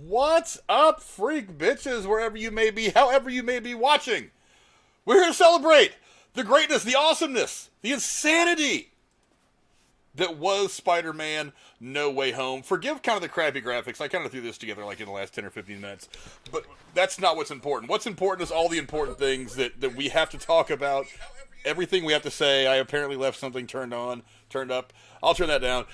What's up, freak bitches, wherever you may be, however you may be watching? We're here to celebrate the greatness, the awesomeness, the insanity that was Spider-Man No Way Home. Forgive kind of the crappy graphics. I kind of threw this together like in the last 10 or 15 minutes. But that's not what's important. What's important is all the important things that we have to talk about. Everything we have to say. I apparently left something turned up. I'll turn that down.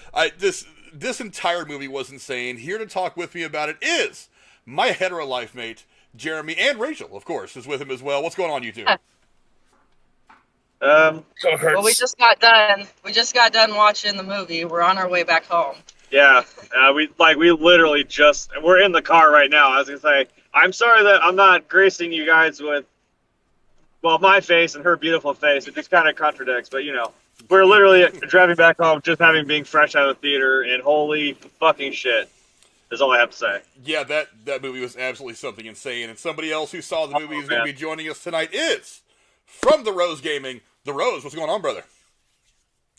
This entire movie was insane. Here to talk with me about it is my hetero life mate, Jeremy, and Rachel, of course, is with him as well. What's going on, you two? Well, we just got done. We just got done watching the movie. We're on our way back home. Yeah, we literally we're in the car right now. I was gonna say, I'm sorry that I'm not gracing you guys with, well, my face and her beautiful face. It just kind of contradicts, but we're literally driving back home, just having being fresh out of the theater, and holy fucking shit, is all I have to say. Yeah, that movie was absolutely something insane. And somebody else who saw the movie is going to be joining us tonight is from the Rose Gaming. The Rose, what's going on, brother?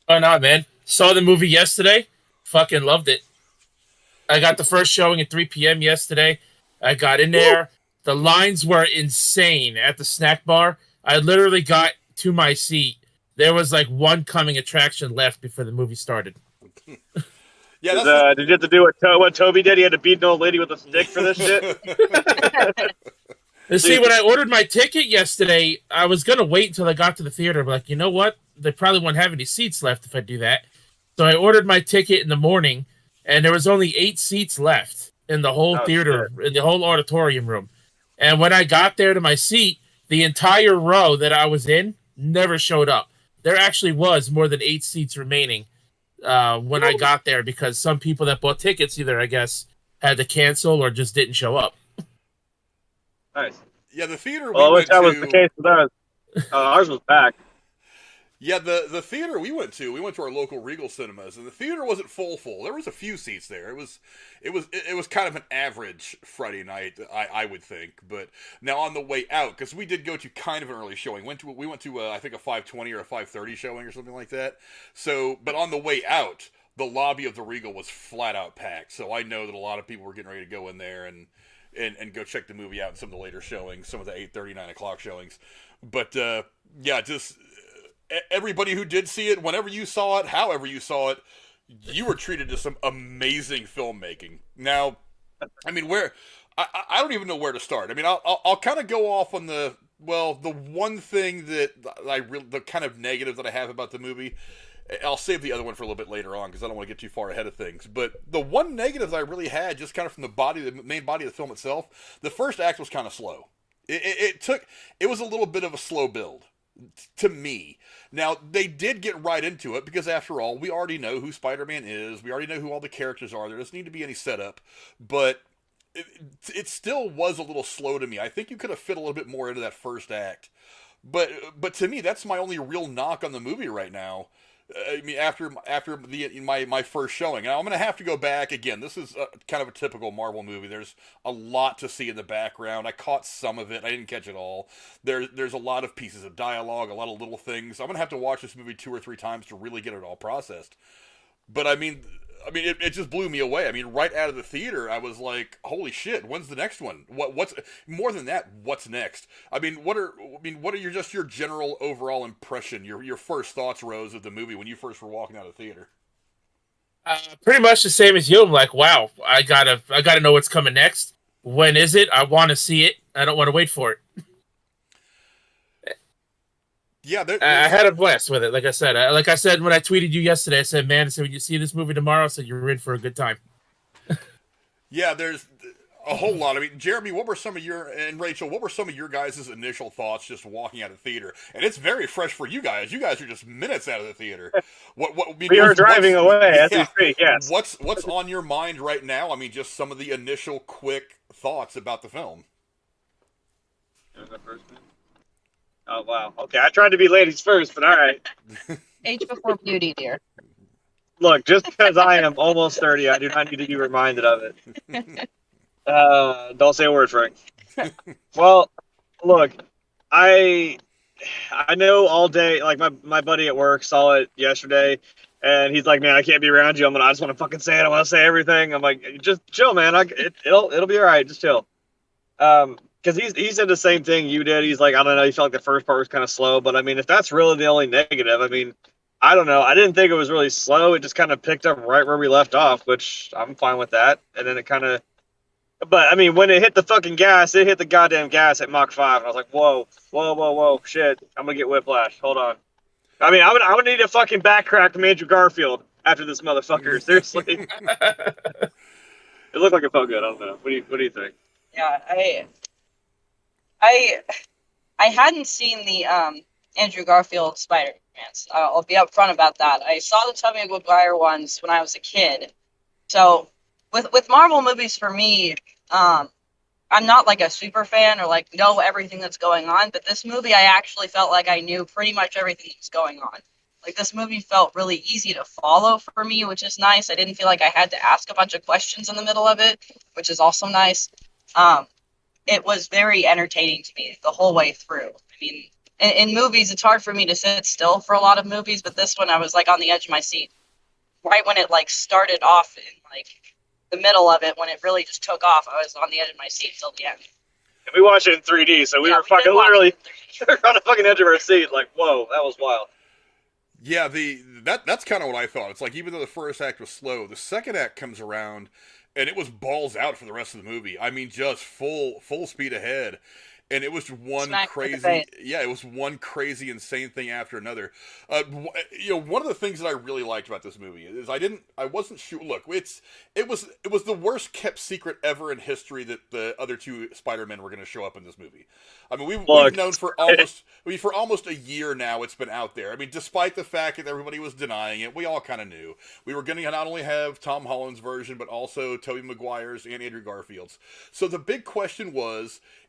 Oh, no, man. Saw the movie yesterday. Fucking loved it. I got the first showing at 3 p.m. yesterday. I got in there. Woo! The lines were insane at the snack bar. I literally got to my seat. There was like one coming attraction left before the movie started. Yeah, did you have to do what Toby did? He had to beat an old lady with a stick for this shit? And see, when I ordered my ticket yesterday, I was going to wait until I got to the theater. But like, you know what? They probably won't have any seats left if I do that. So I ordered my ticket in the morning, and there was only 8 seats left in the whole theater, in the whole auditorium room. And when I got there to my seat, the entire row that I was in never showed up. There actually was more than 8 seats remaining when I got there because some people that bought tickets either, I guess, had to cancel or just didn't show up. Nice. Yeah, the theater I wish that was the case with ours. Ours was packed. Yeah, the theater we went to our local Regal Cinemas, and the theater wasn't full. There was a few seats there. It was kind of an average Friday night, I would think. But now on the way out, because we did go to kind of an early showing, we went to I think a 5:20 or a 5:30 showing or something like that. So, but on the way out, the lobby of the Regal was flat out packed. So I know that a lot of people were getting ready to go in there and go check the movie out in some of the later showings, some of the 8:30, 9 o'clock showings. But yeah, just everybody who did see it, whenever you saw it, however you saw it, you were treated to some amazing filmmaking. Now, I mean, I don't even know where to start. I mean, I'll kind of go off on the one thing the kind of negative that I have about the movie. I'll save the other one for a little bit later on because I don't want to get too far ahead of things. But the one negative that I really had, just kind of from the main body of the film itself, the first act was kind of slow. It was a little bit of a slow build to me. Now, they did get right into it because, after all, we already know who Spider-Man is. We already know who all the characters are. There doesn't need to be any setup. But it still was a little slow to me. I think you could have fit a little bit more into that first act. But to me, that's my only real knock on the movie right now. I mean, after my first showing, and I'm going to have to go back again. This is kind of a typical Marvel movie. There's a lot to see in the background. I caught some of it. I didn't catch it all. There's a lot of pieces of dialogue, a lot of little things. I'm going to have to watch this movie 2 or 3 times to really get it all processed. But I mean, it just blew me away. I mean, right out of the theater, I was like, "Holy shit! When's the next one? What's more than that? What's next?" I mean, what are your general overall impression, your first thoughts, Rose, of the movie when you first were walking out of the theater? Pretty much the same as you. I'm like, wow, I gotta know what's coming next. When is it? I want to see it. I don't want to wait for it. Yeah, I had a blast with it. Like I said, when I tweeted you yesterday, I said, "Man, when you see this movie tomorrow, I said you're in for a good time." Yeah, there's a whole lot. I mean, Jeremy, and Rachel, what were some of your guys' initial thoughts just walking out of the theater? And it's very fresh for you guys. You guys are just minutes out of the theater. We are driving away as we speak. Yes. What's on your mind right now? I mean, just some of the initial quick thoughts about the film. Oh, wow. Okay, I tried to be ladies first, but all right. Age before beauty, dear. Look, just because I am almost 30, I do not need to be reminded of it. Don't say a word, Frank. Well, look, I know all day, like my buddy at work saw it yesterday, And he's like, man, I can't be around you. I just want to fucking say it. I want to say everything. I'm like, just chill, man. It'll be all right. Just chill. Because he said the same thing you did. He's like, I don't know. He felt like the first part was kind of slow. But I mean, if that's really the only negative, I mean, I don't know. I didn't think it was really slow. It just kind of picked up right where we left off, which I'm fine with that. And then it kind of, but I mean, when it hit the fucking gas, it hit the goddamn gas at Mach 5. And I was like, whoa, shit. I'm going to get whiplash. Hold on. I mean, I'm gonna need a fucking backcrack from Andrew Garfield after this motherfucker. Seriously. It looked like it felt good. I don't know. What do you think? Yeah, I hadn't seen the Andrew Garfield Spider-Mans. I'll be upfront about that. I saw the Tobey Maguire ones when I was a kid. So with Marvel movies, for me, I'm not like a super fan or like know everything that's going on, but this movie I actually felt like I knew pretty much everything that's going on. Like, this movie felt really easy to follow for me, which is nice. I didn't feel like I had to ask a bunch of questions in the middle of it, which is also nice. It was very entertaining to me the whole way through. I mean, in movies, it's hard for me to sit still for a lot of movies, but this one I was like on the edge of my seat. Right when it like started off in like the middle of it, when it really just took off, I was on the edge of my seat till the end. And we watched it in 3D, so we were fucking literally on the fucking edge of our seat, like, whoa, that was wild. Yeah, that's kind of what I thought. It's like, even though the first act was slow, the second act comes around, and it was balls out for the rest of the movie. I mean, just full speed ahead. And it was one crazy, insane thing after another. One of the things that I really liked about this movie is I wasn't sure. Look, it was the worst kept secret ever in history that the other two Spider-Men were going to show up in this movie. I mean, we've known for almost a year now. It's been out there. I mean, despite the fact that everybody was denying it, we all kind of knew we were going to not only have Tom Holland's version, but also Tobey Maguire's and Andrew Garfield's. So the big question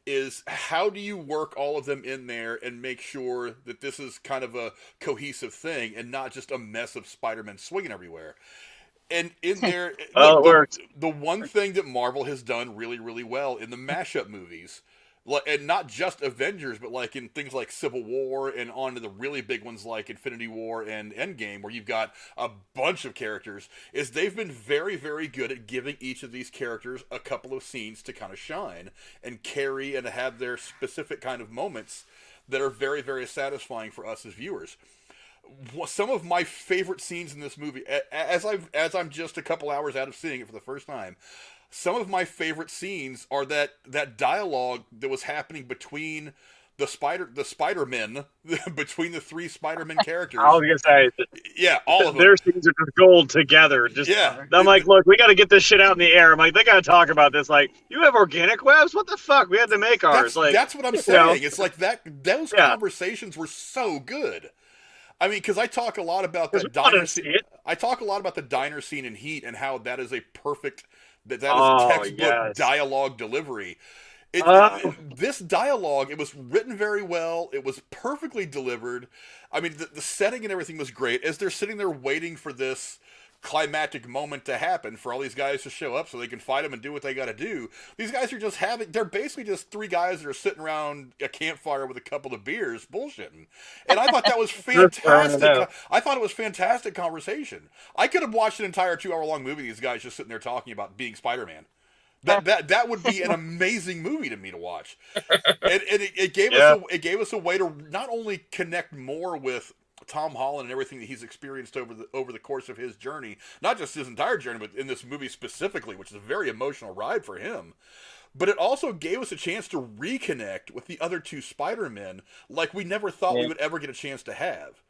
is how do you work all of them in there and make sure that this is kind of a cohesive thing and not just a mess of Spider-Man swinging everywhere? And in there, the one thing that Marvel has done really, really well in the mashup movies, and not just Avengers, but like in things like Civil War and on to the really big ones like Infinity War and Endgame, where you've got a bunch of characters, is they've been very, very good at giving each of these characters a couple of scenes to kind of shine and carry and have their specific kind of moments that are very, very satisfying for us as viewers. Some of my favorite scenes in this movie, as I'm just a couple hours out of seeing it for the first time, some of my favorite scenes are that dialogue that was happening between the Spider-Men, between the three Spider-Man characters. I was gonna say, yeah, all of them. Their scenes are just gold together. I'm like, look, we got to get this shit out in the air. I'm like, they got to talk about this. Like, you have organic webs? What the fuck? We had to make ours. That's what I'm saying. It's like that. Those conversations were so good. I mean, because I talk a lot about the diner scene. I talk a lot about the diner scene in Heat and how that is a perfect. That is a textbook dialogue delivery. This dialogue, it was written very well. It was perfectly delivered. I mean, the setting and everything was great. As they're sitting there waiting for this climactic moment to happen, for all these guys to show up so they can fight them and do what they got to do, these guys are just they're basically just three guys that are sitting around a campfire with a couple of beers bullshitting. And I thought that was fantastic. I thought it was fantastic conversation. I could have watched an entire 2-hour-long movie, these guys just sitting there talking about being Spider-Man. That would be an amazing movie to me to watch. And it gave us a way to not only connect more with Tom Holland and everything that he's experienced over the course of his journey, not just his entire journey, but in this movie specifically, which is a very emotional ride for him. But it also gave us a chance to reconnect with the other two Spider-Men like we never thought we would ever get a chance to have.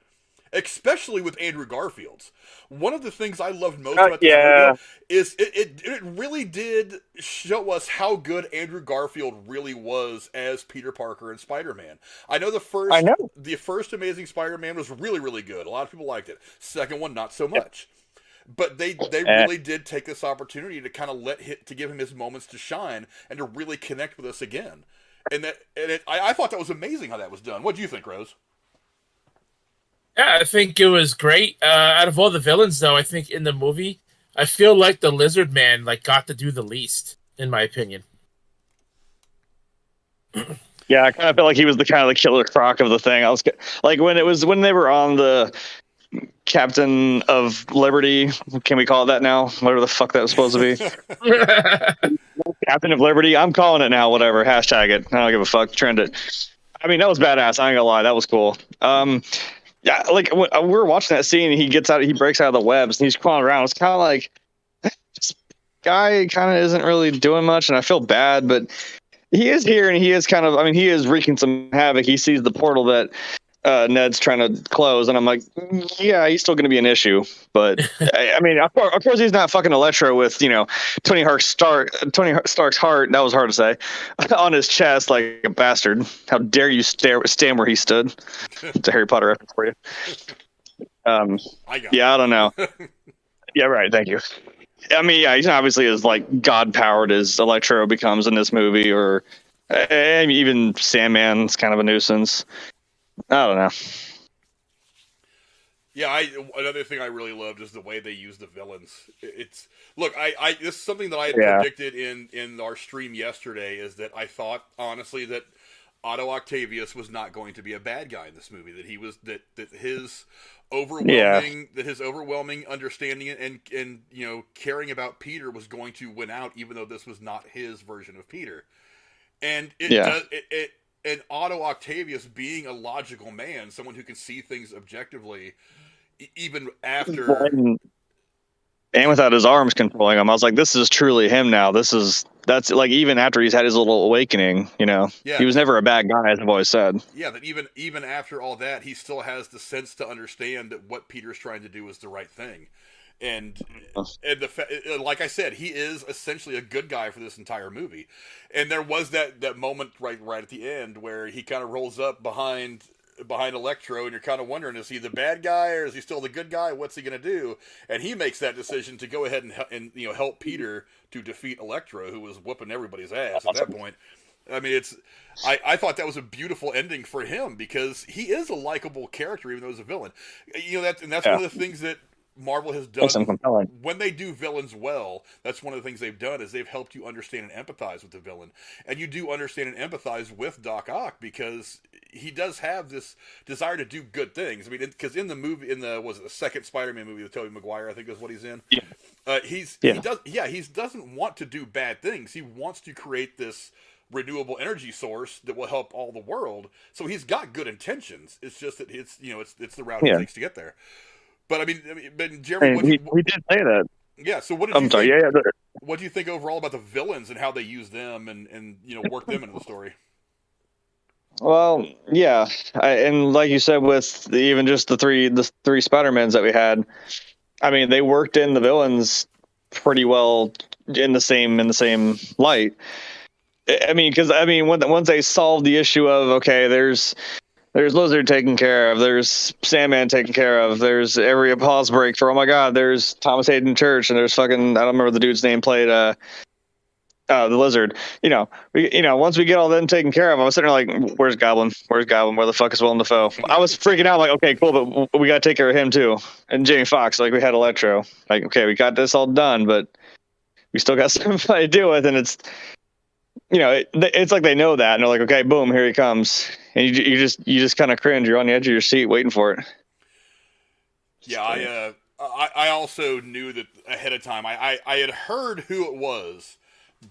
Especially with Andrew Garfield's. One of the things I loved most about this movie is it really did show us how good Andrew Garfield really was as Peter Parker and Spider-Man. I know the first Amazing Spider-Man was really, really good. A lot of people liked it. Second one, not so much. But they really did take this opportunity to kind of to give him his moments to shine and to really connect with us again. I thought that was amazing how that was done. What do you think, Rose? Yeah, I think it was great. Out of all the villains, though, I think in the movie, I feel like the Lizard Man got to do the least, in my opinion. Yeah, I kind of felt like he was the kind of the killer croc of the thing. I was like when they were on the Captain of Liberty. Can we call it that now? Whatever the fuck that was supposed to be. Captain of Liberty. I'm calling it now. Whatever. Hashtag it. I don't give a fuck. Trend it. I mean, that was badass. I ain't gonna lie. That was cool. Yeah, like we were watching that scene, and he breaks out of the webs, and he's crawling around. It's kind of like this guy kind of isn't really doing much, and I feel bad, but he is here, and he is kind of. I mean, he is wreaking some havoc. He sees the portal that Ned's trying to close, and I'm like, yeah, he's still going to be an issue. But I mean, of course, he's not fucking Electro with Tony Stark's heart. That was hard to say on his chest, like a bastard. How dare you stand where he stood? It's a Harry Potter reference for you. I don't know. Yeah, right. Thank you. I mean, yeah, he's obviously as like god powered as Electro becomes in this movie, or even Sandman's kind of a nuisance. I don't know. Yeah, another thing I really loved is the way they use the villains. This is something that I had predicted in our stream yesterday, is that I thought honestly that Otto Octavius was not going to be a bad guy in this movie. That he was that his overwhelming understanding and caring about Peter was going to win out, even though this was not his version of Peter. And and Otto Octavius being a logical man, someone who can see things objectively, even after... And without his arms controlling him, I was like, this is truly him now. That's like, even after he's had his little awakening, he was never a bad guy, as I've always said. Yeah, that even after all that, he still has the sense to understand that what Peter's trying to do is the right thing. And like I said, he is essentially a good guy for this entire movie. And there was that moment right at the end where he kind of rolls up behind Electro, and you're kind of wondering, is he the bad guy or is he still the good guy? What's he going to do? And he makes that decision to go ahead and help Peter to defeat Electro, who was whooping everybody's ass at that point. I mean, I thought that was a beautiful ending for him, because he is a likable character, even though he's a villain. That's one of the things that Marvel has done when they do villains well. That's one of the things they've done, is they've helped you understand and empathize with the villain, and you do understand and empathize with Doc Ock, because he does have this desire to do good things. I mean, because in the movie, the second Spider-Man movie with Tobey Maguire, I think is what he's in. He doesn't want to do bad things. He wants to create this renewable energy source that will help all the world. So he's got good intentions. It's just that it's the route he takes to get there. But I mean, Jeremy, we did say that. Yeah. So what did you think? What do you think overall about the villains and how they use them and work them into the story? Well, yeah, and like you said, with even just the three Spider-Mans that we had, I mean, they worked in the villains pretty well in the same light. I mean, because once they solved the issue of, okay, there's Lizard taken care of, there's Sandman taken care of, there's every pause break for, oh my god, there's Thomas Hayden Church, and there's fucking, I don't remember the dude's name, played the Lizard. Once we get all them taken care of, I was sitting there like, where's Goblin? Where the fuck is Willem Dafoe? I was freaking out, like, okay, cool, but we gotta take care of him too. And Jamie Foxx, like, we had Electro. Like, okay, we got this all done, but we still got somebody to deal with, and it's it's like they know that, and they're like, okay, boom, here he comes, and you just kind of cringe. You're on the edge of your seat waiting for it. Yeah, I also knew that ahead of time. I had heard who it was,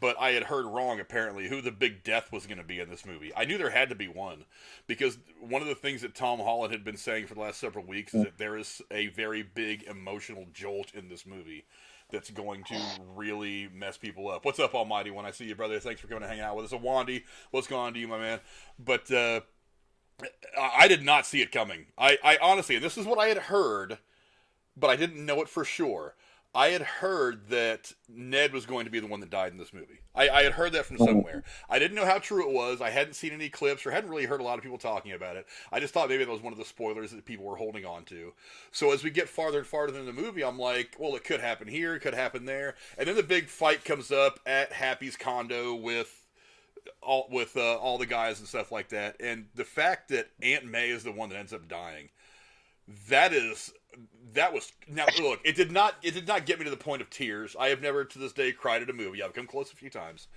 but I had heard wrong, apparently, who the big death was going to be in this movie. I knew there had to be one, because one of the things that Tom Holland had been saying for the last several weeks is that there is a very big emotional jolt in this movie that's going to really mess people up. What's up, Almighty? When I see you, brother, thanks for coming to hang out with us. Wandy, what's going on to you, my man? But I did not see it coming. I honestly, and this is what I had heard, but I didn't know it for sure. I had heard that Ned was going to be the one that died in this movie. I had heard that from somewhere. I didn't know how true it was. I hadn't seen any clips or hadn't really heard a lot of people talking about it. I just thought maybe that was one of the spoilers that people were holding on to. So as we get farther and farther into the movie, I'm like, well, it could happen here, it could happen there. And then the big fight comes up at Happy's condo with all the guys and stuff like that. And the fact that Aunt May is the one that ends up dying, that was now look, it did not get me to the point of tears. I have never to this day cried at a movie. I've come close a few times.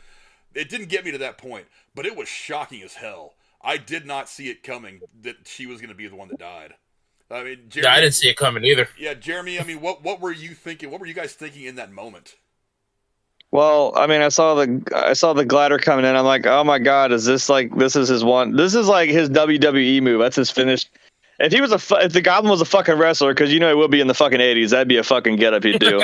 It didn't get me to that point, but it was shocking as hell. I did not see it coming that she was going to be the one that died. I mean, Yeah, Jeremy, I didn't see it coming either. yeah, Jeremy. I mean, what were you thinking? What were you guys thinking in that moment? Well, I mean, I saw the glider coming in. I'm like, oh my god, is this like this is his one? This is like his WWE move. That's his finish. If he was if the Goblin was a fucking wrestler, because you know he would be in the fucking 80s, that'd be a fucking getup he'd do.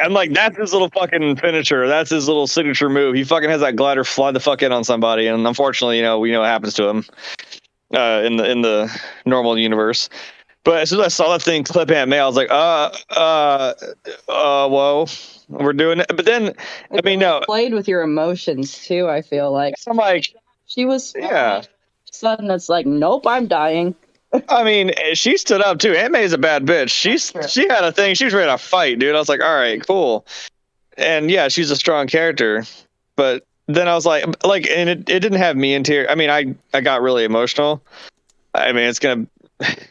I'm like, that's his little fucking finisher. That's his little signature move. He fucking has that glider fly the fuck in on somebody, and unfortunately, you know, we know what happens to him in the normal universe. But as soon as I saw that thing clip Aunt May, I was like, whoa, we're doing it. But then, I mean, no, Played with your emotions too. I feel like I'm like, she was fine. yeah. Sudden, it's like, nope, I'm dying. I mean, she stood up too. Aunt May's a bad bitch. She had a thing. She was ready to fight, dude. I was like, all right, cool. And yeah, she's a strong character. But then I was like, and it didn't have me in tears. I mean, I got really emotional. I mean, it's gonna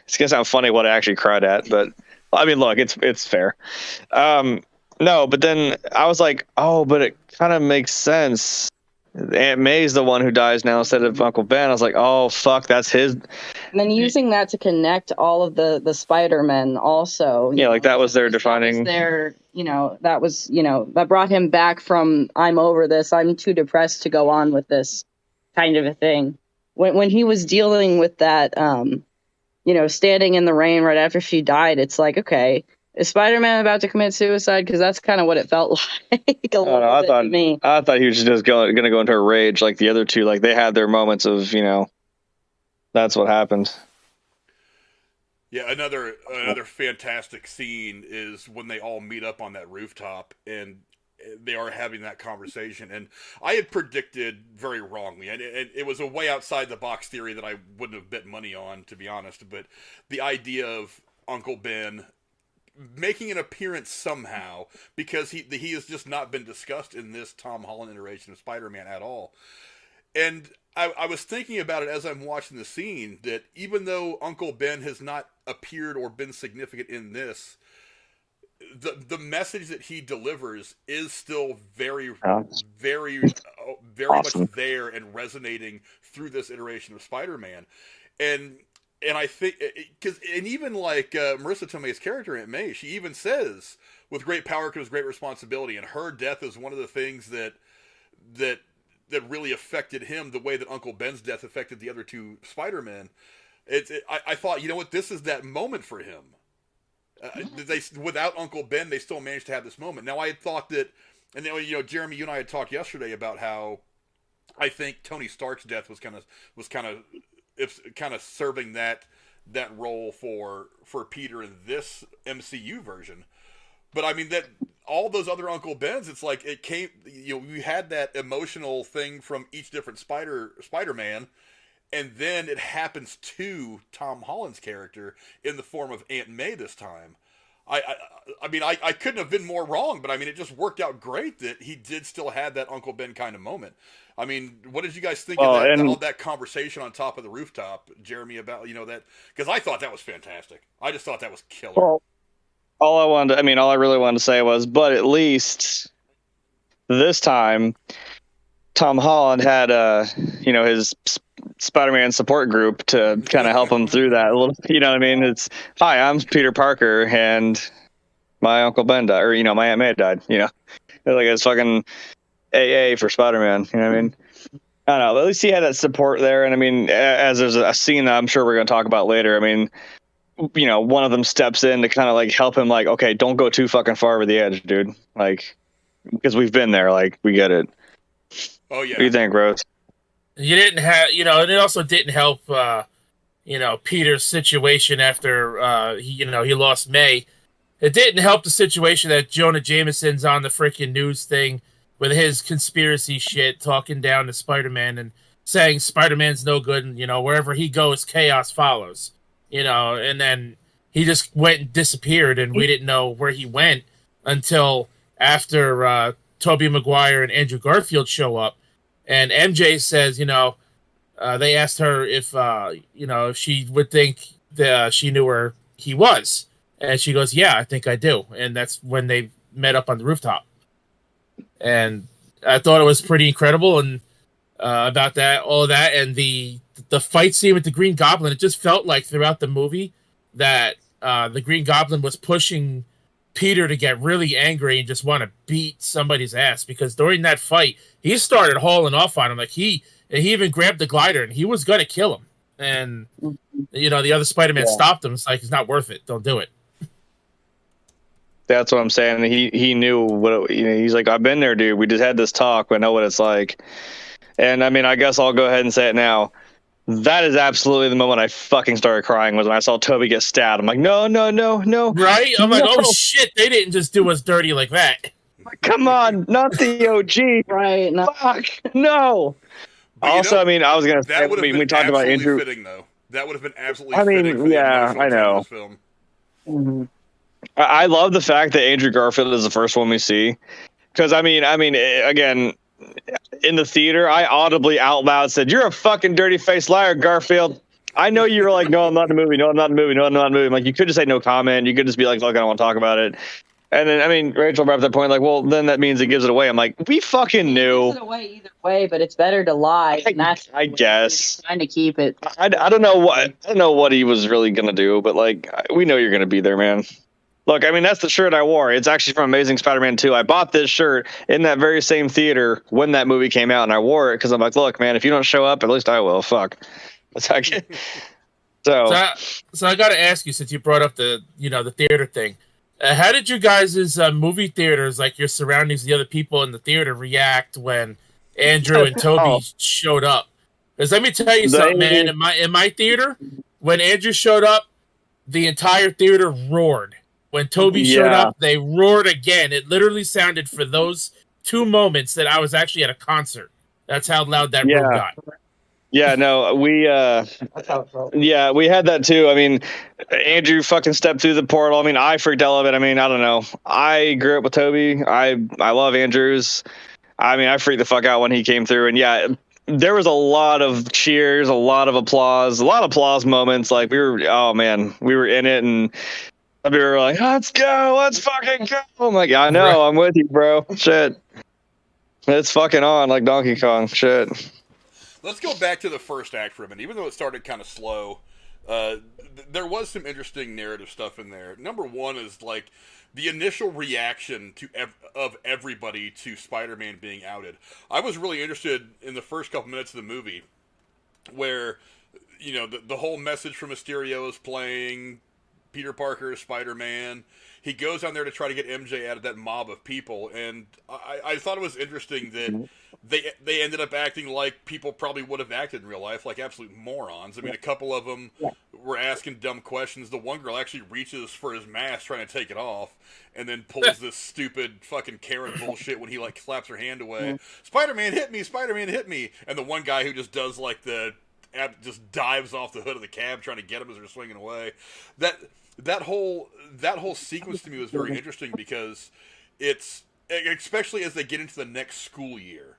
sound funny what I actually cried at, but I mean, look, it's fair. No, but then I was like, oh, but it kind of makes sense. Aunt May's the one who dies now instead of Uncle Ben. I was like, oh fuck, that's his. And then using that to connect all of the Spider-Men also. Yeah, like that was their defining. That brought him back from I'm over this, I'm too depressed to go on with this kind of a thing. When he was dealing with that, standing in the rain right after she died, it's like, okay, is Spider-Man about to commit suicide? Because that's kind of what it felt like. I thought he was just going to go into a rage like the other two. Like they had their moments of, that's what happened. Yeah, another fantastic scene is when they all meet up on that rooftop and they are having that conversation. And I had predicted very wrongly, and it was a way outside the box theory that I wouldn't have bet money on, to be honest. But the idea of Uncle Ben making an appearance somehow, because he has just not been discussed in this Tom Holland iteration of Spider-Man at all. And I was thinking about it as I'm watching the scene, that even though Uncle Ben has not appeared or been significant in this, the message that he delivers is still very awesome. much there and resonating through this iteration of Spider-Man. And I think, and even like Marissa Tomei's character, Aunt May, she even says, with great power comes great responsibility. And her death is one of the things that really affected him the way that Uncle Ben's death affected the other two Spider-Men. I thought, you know what, this is that moment for him. Without Uncle Ben, they still managed to have this moment. Now, I had thought that, and then, Jeremy, you and I had talked yesterday about how I think Tony Stark's death was kind of serving that role for Peter in this MCU version. But I mean, that all those other Uncle Bens, it's like it came, we had that emotional thing from each different Spider-Man, and then it happens to Tom Holland's character in the form of Aunt May this time. I mean, I couldn't have been more wrong, but I mean, it just worked out great that he did still have that Uncle Ben kind of moment. I mean, what did you guys think of that conversation on top of the rooftop, Jeremy, about, that? Because I thought that was fantastic. I just thought that was killer. Well, all I really wanted to say was, but at least this time, Tom Holland had, his Spider-Man support group to kind of help him through that a little. You know what I mean? It's, hi, I'm Peter Parker, and my Uncle Ben died, or my Aunt May died. Like it's fucking AA for Spider-Man. You know what I mean? I don't know. But at least he had that support there, and I mean, as there's a scene that I'm sure we're going to talk about later. I mean, one of them steps in to kind of like help him, like, okay, don't go too fucking far over the edge, dude. Like, because we've been there, like, we get it. Oh yeah. What do you think, Rose? You didn't have, and it also didn't help, Peter's situation after, he lost May. It didn't help the situation that Jonah Jameson's on the freaking news thing with his conspiracy shit, talking down to Spider-Man and saying Spider-Man's no good, and, wherever he goes, chaos follows, and then he just went and disappeared, and we didn't know where he went until after Tobey Maguire and Andrew Garfield show up. And MJ says, they asked her if she would think that she knew where he was. And she goes, yeah, I think I do. And that's when they met up on the rooftop. And I thought it was pretty incredible. And about that, all of that, and the fight scene with the Green Goblin. It just felt like throughout the movie that the Green Goblin was pushing Peter to get really angry and just want to beat somebody's ass, because during that fight he started hauling off on him. Like he even grabbed the glider and he was gonna kill him, and the other Spider-Man stopped him. It's like, it's not worth it, don't do it. That's what I'm saying. He knew what he's like. I've been there, dude. We just had this talk. I know what it's like. And I mean, I guess I'll go ahead and say it now. That is absolutely the moment I fucking started crying, was when I saw Toby get stabbed. I'm like, no. Right? I'm like, oh shit, they didn't just do us dirty like that. Come on, not the OG. Right. No. Fuck, no. But also, I mean, I was going to say, we talked about Andrew. Fitting, though. That would have been absolutely fitting for yeah, I know. Film. Mm-hmm. I love the fact that Andrew Garfield is the first one we see. Because, I mean, again, in the theater, I audibly out loud said, "You're a fucking dirty-faced liar, Garfield." I know you were like, "No, I'm not in the movie. No, I'm not in the movie. No, I'm not in the movie." I'm like, you could just say no comment. You could just be like, "Look, I don't want to talk about it." And then, I mean, Rachel brought up that point, like, well, then that means it gives it away. I'm like, we fucking knew. It gives it away either way, but it's better to lie. I guess. Trying to keep it. I don't know what he was really gonna do, but like, we know you're gonna be there, man. Look, I mean, that's the shirt I wore. It's actually from Amazing Spider-Man 2. I bought this shirt in that very same theater when that movie came out, and I wore it because I'm like, look, man, if you don't show up, at least I will. Fuck. So I got to ask you, since you brought up the theater thing, how did you guys' movie theaters, like your surroundings, the other people in the theater, react when Andrew and Toby showed up? Because let me tell you something, man. In my theater, when Andrew showed up, the entire theater roared. When Toby showed up, they roared again. It literally sounded, for those 2 moments, that I was actually at a concert. That's how loud that room got. Yeah, no, we had that too. I mean, Andrew fucking stepped through the portal. I mean, I freaked out of it. I mean, I don't know. I grew up with Toby. I love Andrews. I mean, I freaked the fuck out when he came through. And yeah, there was a lot of cheers, a lot of applause moments. Like, we were in it, and we were like, let's go, let's fucking go. I'm like, I know, I'm with you, bro. Shit. It's fucking on like Donkey Kong. Shit. Let's go back to the first act for a minute. Even though it started kind of slow, there was some interesting narrative stuff in there. Number one is like the initial reaction of everybody to Spider-Man being outed. I was really interested in the first couple minutes of the movie, where the whole message from Mysterio is playing. Peter Parker is Spider-Man. He goes down there to try to get MJ out of that mob of people, and I thought it was interesting that they ended up acting like people probably would have acted in real life, like absolute morons. I mean, a couple of them were asking dumb questions. The one girl actually reaches for his mask trying to take it off, and then pulls this stupid fucking Karen bullshit when he like slaps her hand away. Spider-Man hit me! Spider-Man hit me! And the one guy who just does like just dives off the hood of the cab trying to get him as they're swinging away. That whole sequence to me was very interesting, because it's, especially as they get into the next school year,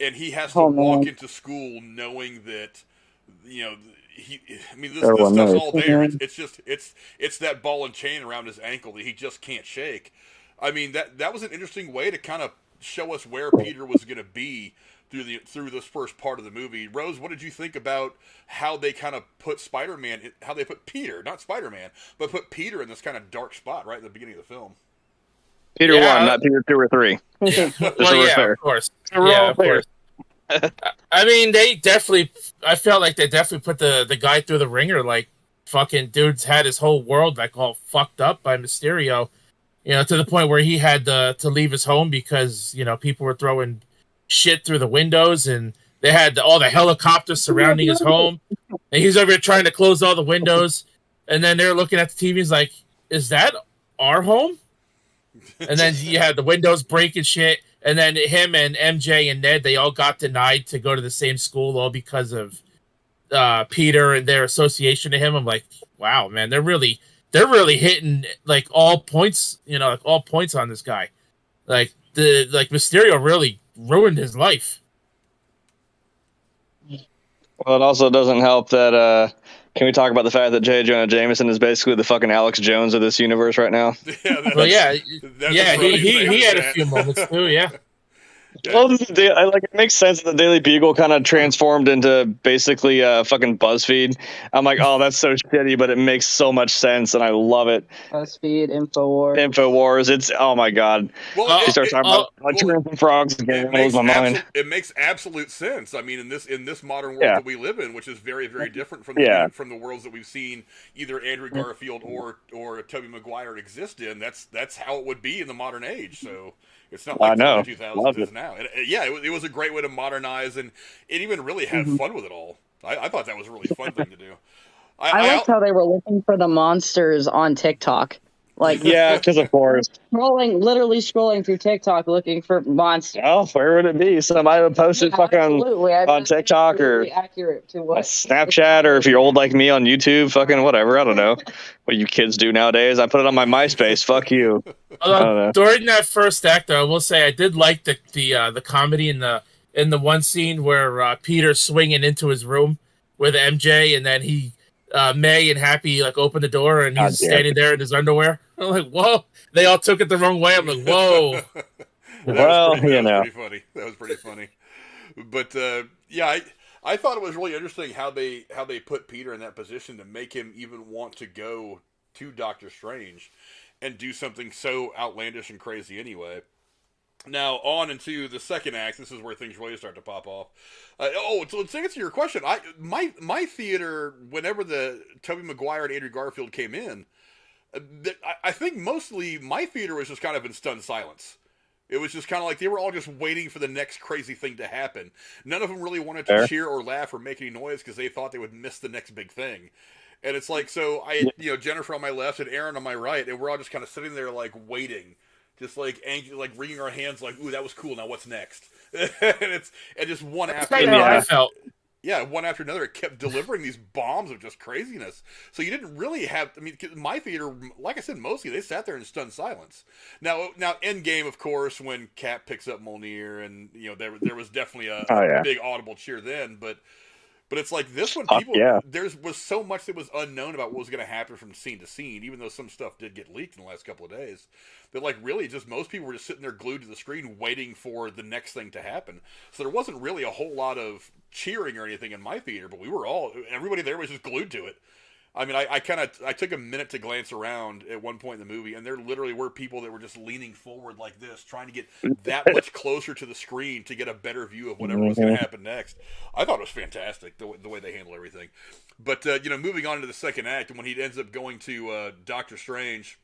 and he has to walk into school knowing that this stuff's all there. It's that ball and chain around his ankle that he just can't shake. I mean, that was an interesting way to kind of show us where Peter was going to be through this first part of the movie. Rose, what did you think about how they kind of put Spider-Man, how they put Peter, not Spider-Man, but put Peter in this kind of dark spot right at the beginning of the film? Peter 1, not Peter 2 or 3. Yeah. Of course. Yeah, of course. I mean, I felt like they definitely put the guy through the ringer. Like, fucking dude's had his whole world like all fucked up by Mysterio, to the point where he had to leave his home because, people were throwing shit through the windows, and they had all the helicopters surrounding his home, and he's over here trying to close all the windows, and then they're looking at the TV. He's like, is that our home? And then you had the windows breaking shit, and then him and MJ and Ned, they all got denied to go to the same school, all because of Peter and their association to him. I'm like, wow, man, they're really hitting like all points, like all points on this guy. Like Mysterio really ruined his life. Well, it also doesn't help that can we talk about the fact that J. Jonah Jameson is basically the fucking Alex Jones of this universe right now? He had a few moments too. Yeah. Well, it makes sense that the Daily Bugle kind of transformed into basically fucking BuzzFeed. I'm like, oh, that's so shitty, but it makes so much sense, and I love it. BuzzFeed, Infowars, it's oh my god. Well, He starts talking about and frogs again. It blows my mind. It makes absolute sense. I mean, in this modern world Yeah. that we live in, which is very, very different from the worlds that we've seen either Andrew Garfield or Tobey Maguire exist in. That's how it would be in the modern age. So it's not like the 2000s is now. It was a great way to modernize, and it even really had fun with it all. I thought that was a really fun thing to do. I liked how they were looking for the monsters on TikTok. Like, yeah, because of course. Literally scrolling through TikTok looking for monsters. Oh, where would it be? Somebody would post it fucking on TikTok or accurate to what Snapchat, or if you're old like me on YouTube, fucking whatever. I don't know what you kids do nowadays. I put it on my MySpace. Fuck you. During that first act, though, I will say I did like the comedy in the one scene where Peter's swinging into his room with MJ, and then May and Happy like open the door and he's standing there in his underwear. I'm like, whoa! They all took it the wrong way. I'm like, whoa. That was pretty funny. But I thought it was really interesting how they put Peter in that position to make him even want to go to Doctor Strange and do something so outlandish and crazy anyway. Now, on into the second act, this is where things really start to pop off. So let's answer your question. My theater, whenever the Tobey Maguire and Andrew Garfield came in, I think mostly my theater was just kind of in stunned silence. It was just kind of like they were all just waiting for the next crazy thing to happen. None of them really wanted to cheer or laugh or make any noise because they thought they would miss the next big thing. And it's like, so I had, Jennifer on my left and Aaron on my right, and we're all just kind of sitting there like waiting. Just like like wringing our hands, like, "Ooh, that was cool. Now what's next?" and just one after another. I felt. Yeah, one after another, it kept delivering these bombs of just craziness. So you didn't really have. I mean, my theater, like I said, mostly they sat there in stunned silence. Now, Endgame, of course, when Cap picks up Mjolnir, and there was definitely a big audible cheer then, but it's like this one, there was so much that was unknown about what was going to happen from scene to scene, even though some stuff did get leaked in the last couple of days. That like really just most people were just sitting there glued to the screen waiting for the next thing to happen. So there wasn't really a whole lot of cheering or anything in my theater, but everybody there was just glued to it. I mean, I took a minute to glance around at one point in the movie, and there literally were people that were just leaning forward like this, trying to get that much closer to the screen to get a better view of whatever was going to happen next. I thought it was fantastic, the way they handled everything. But, moving on to the second act, and when he ends up going to Doctor Strange,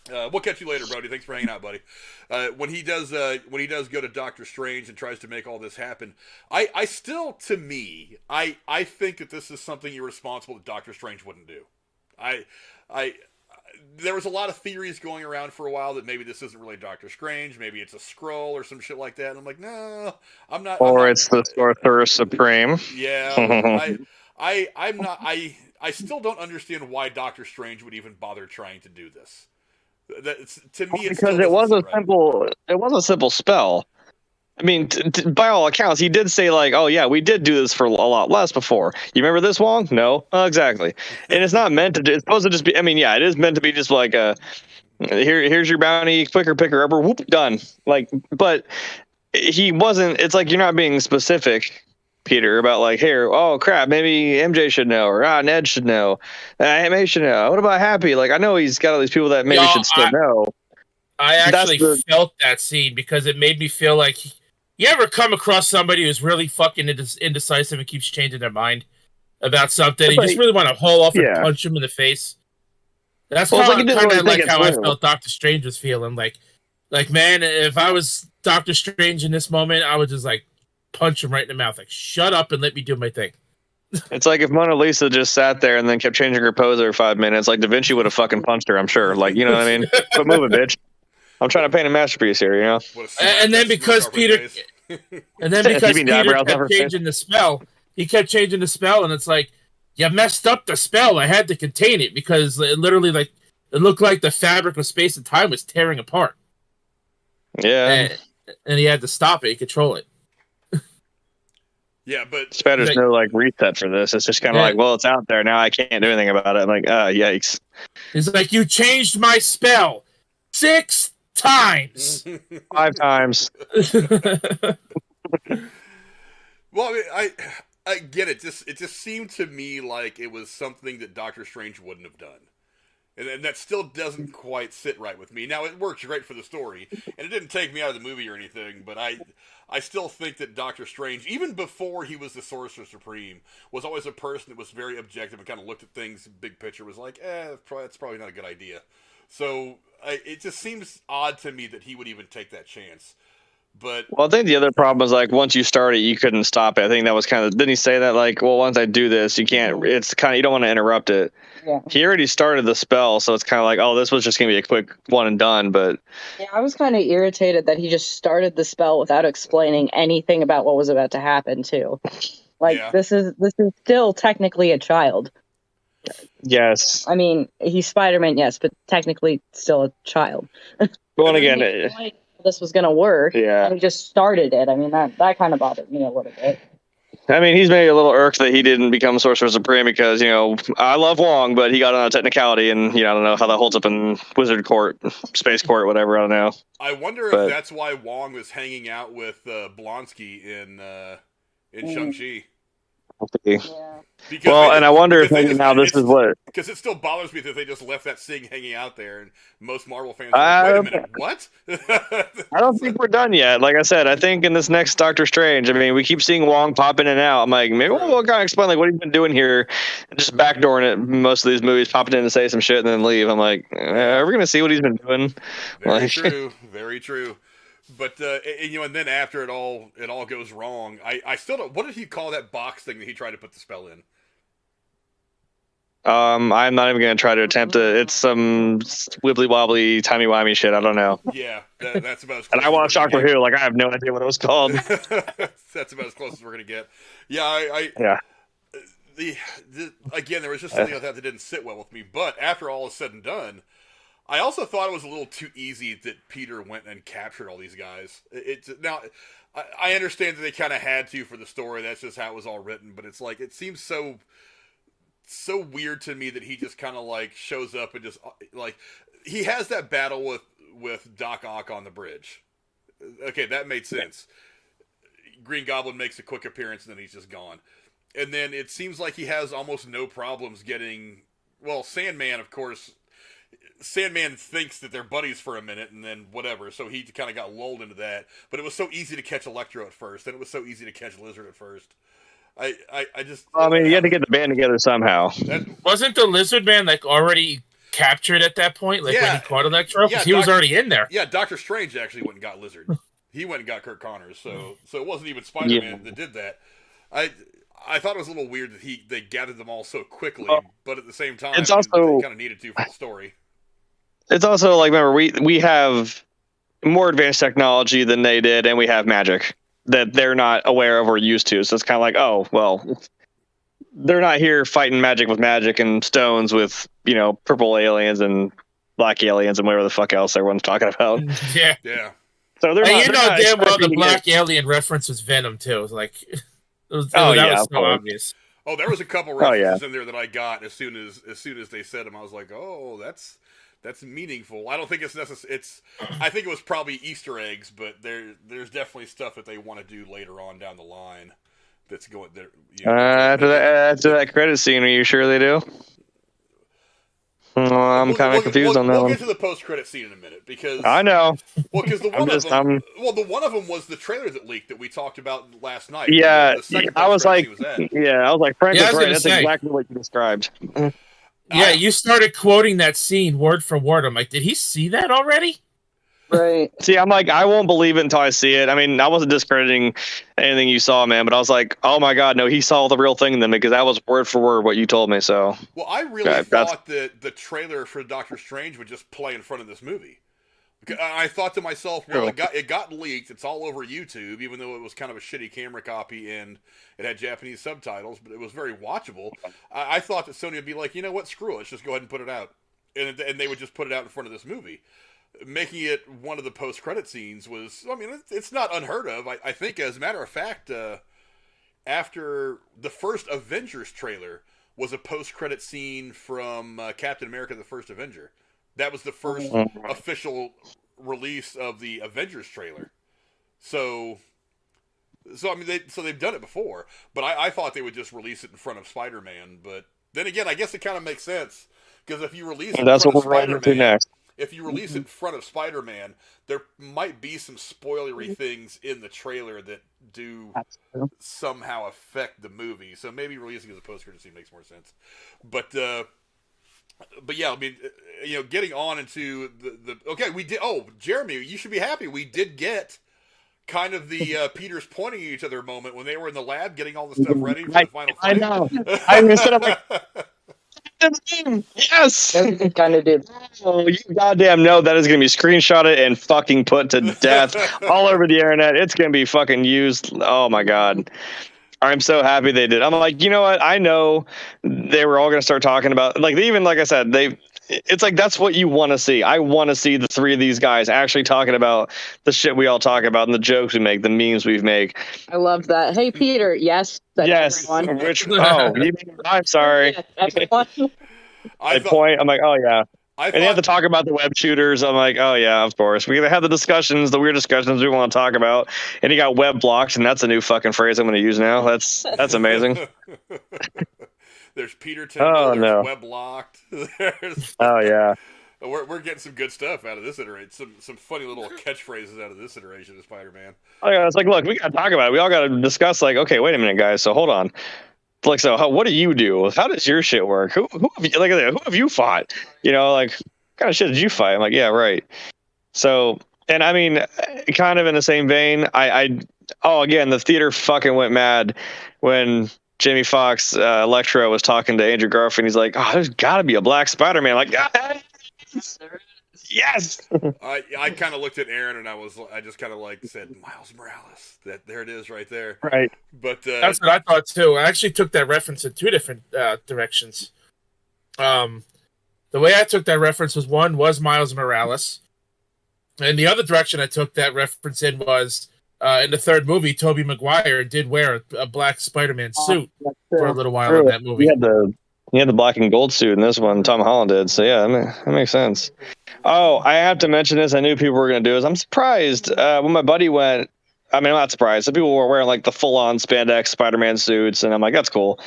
we'll catch you later, Brody. Thanks for hanging out, buddy. When he does go to Doctor Strange and tries to make all this happen, I still, to me, I think that this is something irresponsible that Doctor Strange wouldn't do. There was a lot of theories going around for a while that maybe this isn't really Doctor Strange, maybe it's a Skrull or some shit like that. And I'm like, no, I'm not. Or it's the Sorcerer Supreme. Yeah, I'm not. I still don't understand why Doctor Strange would even bother trying to do this. To me, because it was a simple spell. I mean, by all accounts, he did say like, "Oh yeah, we did do this for a lot less before." You remember this, Wong? No, exactly. And it's not meant to. It's supposed to just be. I mean, yeah, it is meant to be just like here's your bounty, quicker, picker upper, whoop, done. Like, but he wasn't. It's like you're not being specific, Peter, about like, here, oh crap, maybe MJ should know, or Ned should know, May should know. What about Happy? Like, I know he's got all these people that maybe should still know. I actually felt that scene because it made me feel like. You ever come across somebody who's really fucking indecisive and keeps changing their mind about something? You just really want to haul off and punch him in the face. That's kind of like how I felt Doctor Strange was feeling. Like, man, if I was Doctor Strange in this moment, I would just like punch him right in the mouth. Like, shut up and let me do my thing. It's like if Mona Lisa just sat there and then kept changing her pose every 5 minutes, like Da Vinci would have fucking punched her, I'm sure. Like, you know what I mean? Quit moving, bitch. I'm trying to paint a masterpiece here, you know. And then because Peter kept changing the spell, and it's like, you messed up the spell. I had to contain it because it literally, like, it looked like the fabric of space and time was tearing apart. Yeah, and he had to stop it, control it. Yeah, but there's no like reset for this. It's just kind of like, well, it's out there now. I can't do anything about it. I'm like, yikes. It's like, you changed my spell 6 times. 5 times. Well, I mean, I get it. It just seemed to me like it was something that Doctor Strange wouldn't have done. And that still doesn't quite sit right with me. Now, it works great for the story, and it didn't take me out of the movie or anything, but I still think that Doctor Strange, even before he was the Sorcerer Supreme, was always a person that was very objective and kind of looked at things big picture, was like, that's probably not a good idea. So, it just seems odd to me that he would even take that chance. But Well, I think the other problem is like once you start it, you couldn't stop it. I think that was kind of. Didn't he say that like, well, once I do this, you can't. It's kind of you don't want to interrupt it. Yeah. He already started the spell, so it's kind of like, oh, this was just gonna be a quick one and done. But Yeah, I was kind of irritated that he just started the spell without explaining anything about what was about to happen too. Like Yeah. this is still technically a child. yes, I mean, he's Spider-Man, yes, but technically still a child. well, and again, He explained how this was going to work. Yeah. And he just started it. I mean, that kind of bothered me a little bit. I mean, he's maybe a little irked that he didn't become Sorcerer Supreme because I love Wong, but he got on a technicality, and I don't know how that holds up in Wizard Court, Space Court, whatever. I don't know. I wonder if that's why Wong was hanging out with Blonsky in Shang-Chi. Yeah. Well, and I wonder if maybe now this is what. Because it still bothers me that they just left that scene hanging out there, and most Marvel fans are like, wait a minute, what? I don't think we're done yet. Like I said, I think in this next Doctor Strange, I mean, we keep seeing Wong pop in and out. I'm like, maybe we'll kind of explain like what he's been doing here, and just backdooring it. Most of these movies, popping in to say some shit and then leave. I'm like, are we gonna see what he's been doing? Very true, very true. But and then after it all goes wrong. I still don't. What did he call that box thing that he tried to put the spell in? I'm not even gonna try to attempt it. It's some wibbly wobbly timey wimey shit. I don't know. Yeah, that's about as close. And I watched Doctor Who. Like I have no idea what it was called. That's about as close as we're gonna get. Yeah, Yeah. Again, there was just something about that didn't sit well with me. But after all is said and done, I also thought it was a little too easy that Peter went and captured all these guys. Now, I understand that they kind of had to for the story. That's just how it was all written. But it's like it seems so weird to me that he just kind of like shows up and just like he has that battle with Doc Ock on the bridge. Okay, that made sense. Green Goblin makes a quick appearance and then he's just gone. And then it seems like he has almost no problems getting. Well, Sandman, of course. Sandman thinks that they're buddies for a minute and then whatever, so he kind of got lulled into that. But it was so easy to catch Electro at first, and it was so easy to catch Lizard at first. I just. I mean, you had to get the band together somehow. Wasn't the Lizard Man like already captured at that point? Like when he caught Electro, because he was already in there. Yeah, Doctor Strange actually went and got Lizard. He went and got Kirk Connors, so it wasn't even Spider-Man that did that. I thought it was a little weird that they gathered them all so quickly, but at the same time, it's also they kind of needed to for the story. It's also like, remember, we have more advanced technology than they did, and we have magic that they're not aware of or used to. So it's kind of like, oh, well, they're not here fighting magic with magic and stones with, purple aliens and black aliens and whatever the fuck else everyone's talking about. Yeah. Yeah. So they're not damn well the black alien reference was Venom, too. It was like, that was so obvious. Oh, there was a couple references in there that I got as soon as they said them. I was like, oh, that's meaningful. I don't think it's necessary. I think it was probably Easter eggs, but there's definitely stuff that they want to do later on down the line. That's going there. After that credit scene, are you sure they do? Well, I'm kind of confused on that one. We'll get to the post-credit scene in a minute because I know. Well, because the one of them was the trailer that leaked that we talked about last night. Yeah, I was like, Frank was right. That's exactly what you described. Yeah, you started quoting that scene word for word. I'm like, did he see that already? Right. See, I'm like, I won't believe it until I see it. I mean, I wasn't discrediting anything you saw, man, but I was like, oh my god, no, he saw the real thing then because that was word for word what you told me. So, well, I really thought that the trailer for Doctor Strange would just play in front of this movie. I thought to myself, well, it got leaked. It's all over YouTube, even though it was kind of a shitty camera copy and it had Japanese subtitles, but it was very watchable. I thought that Sony would be like, you know what, screw it, let's just go ahead and put it out, and they would just put it out in front of this movie. Making it one of the post-credit scenes was, I mean, it's not unheard of. I think, as a matter of fact, after the first Avengers trailer was a post-credit scene from Captain America: The First Avenger. That was the first official release of the Avengers trailer. So I mean, they've done it before, but I thought they would just release it in front of Spider-Man. But then again, I guess it kind of makes sense because if you release it That's in front what of we're running into Spider-Man, next. if you release it in front of Spider-Man, there might be some spoilery things in the trailer that do somehow affect the movie. So maybe releasing as a post-credit makes more sense. But yeah, I mean, getting on into the okay, we did. Oh, Jeremy, you should be happy. We did get kind of the Peters pointing at each other moment when they were in the lab getting all the stuff ready for the final fight. I know. I instead of like, yes, kind of did. oh, you goddamn know that is going to be screenshotted and fucking put to death all over the internet. It's going to be fucking used. Oh my god. I'm so happy they did. I'm like, you know what? I know they were all going to start talking about, like, even like I said, it's like that's what you want to see. I want to see the three of these guys actually talking about the shit we all talk about and the jokes we make, the memes we make. I love that. Hey, Peter. Yes. Yes. Everyone. I'm sorry. Yes, everyone. At point, I'm like, oh yeah. And they have to talk about the web shooters. I'm like, oh yeah, of course. We're gonna have the weird discussions we want to talk about. And he got web blocked, and that's a new fucking phrase I'm gonna use now. That's amazing. There's Peter Temple. There's web locked. Oh yeah. We're getting some good stuff out of this iteration. Some funny little catchphrases out of this iteration of Spider-Man. Oh yeah, it's like, look, we gotta talk about it. We all gotta discuss. Like, okay, wait a minute, guys. So hold on. Like, so what do you do? How does your shit work? Who have you fought? Like, what kind of shit did you fight? I'm like, yeah, right. So, and I mean, kind of in the same vein, again, the theater fucking went mad when Jamie Foxx, Electro, was talking to Andrew Garfield. He's like, oh, there's got to be a black Spider-Man. Like, yes. I kind of looked at Aaron and I just kind of like said Miles Morales. There it is right there. Right. But that's what I thought too. I actually took that reference in two different directions. The way I took that reference was Miles Morales, and the other direction I took that reference in was in the third movie, Tobey Maguire did wear a black Spider-Man suit for a little while in that movie. He had the black and gold suit in this one. Tom Holland did. So yeah, that makes sense. Oh, I have to mention this. I knew people were going to do this. I'm surprised when my buddy went. I mean, I'm not surprised. Some people were wearing like the full-on spandex Spider-Man suits, and I'm like, that's cool.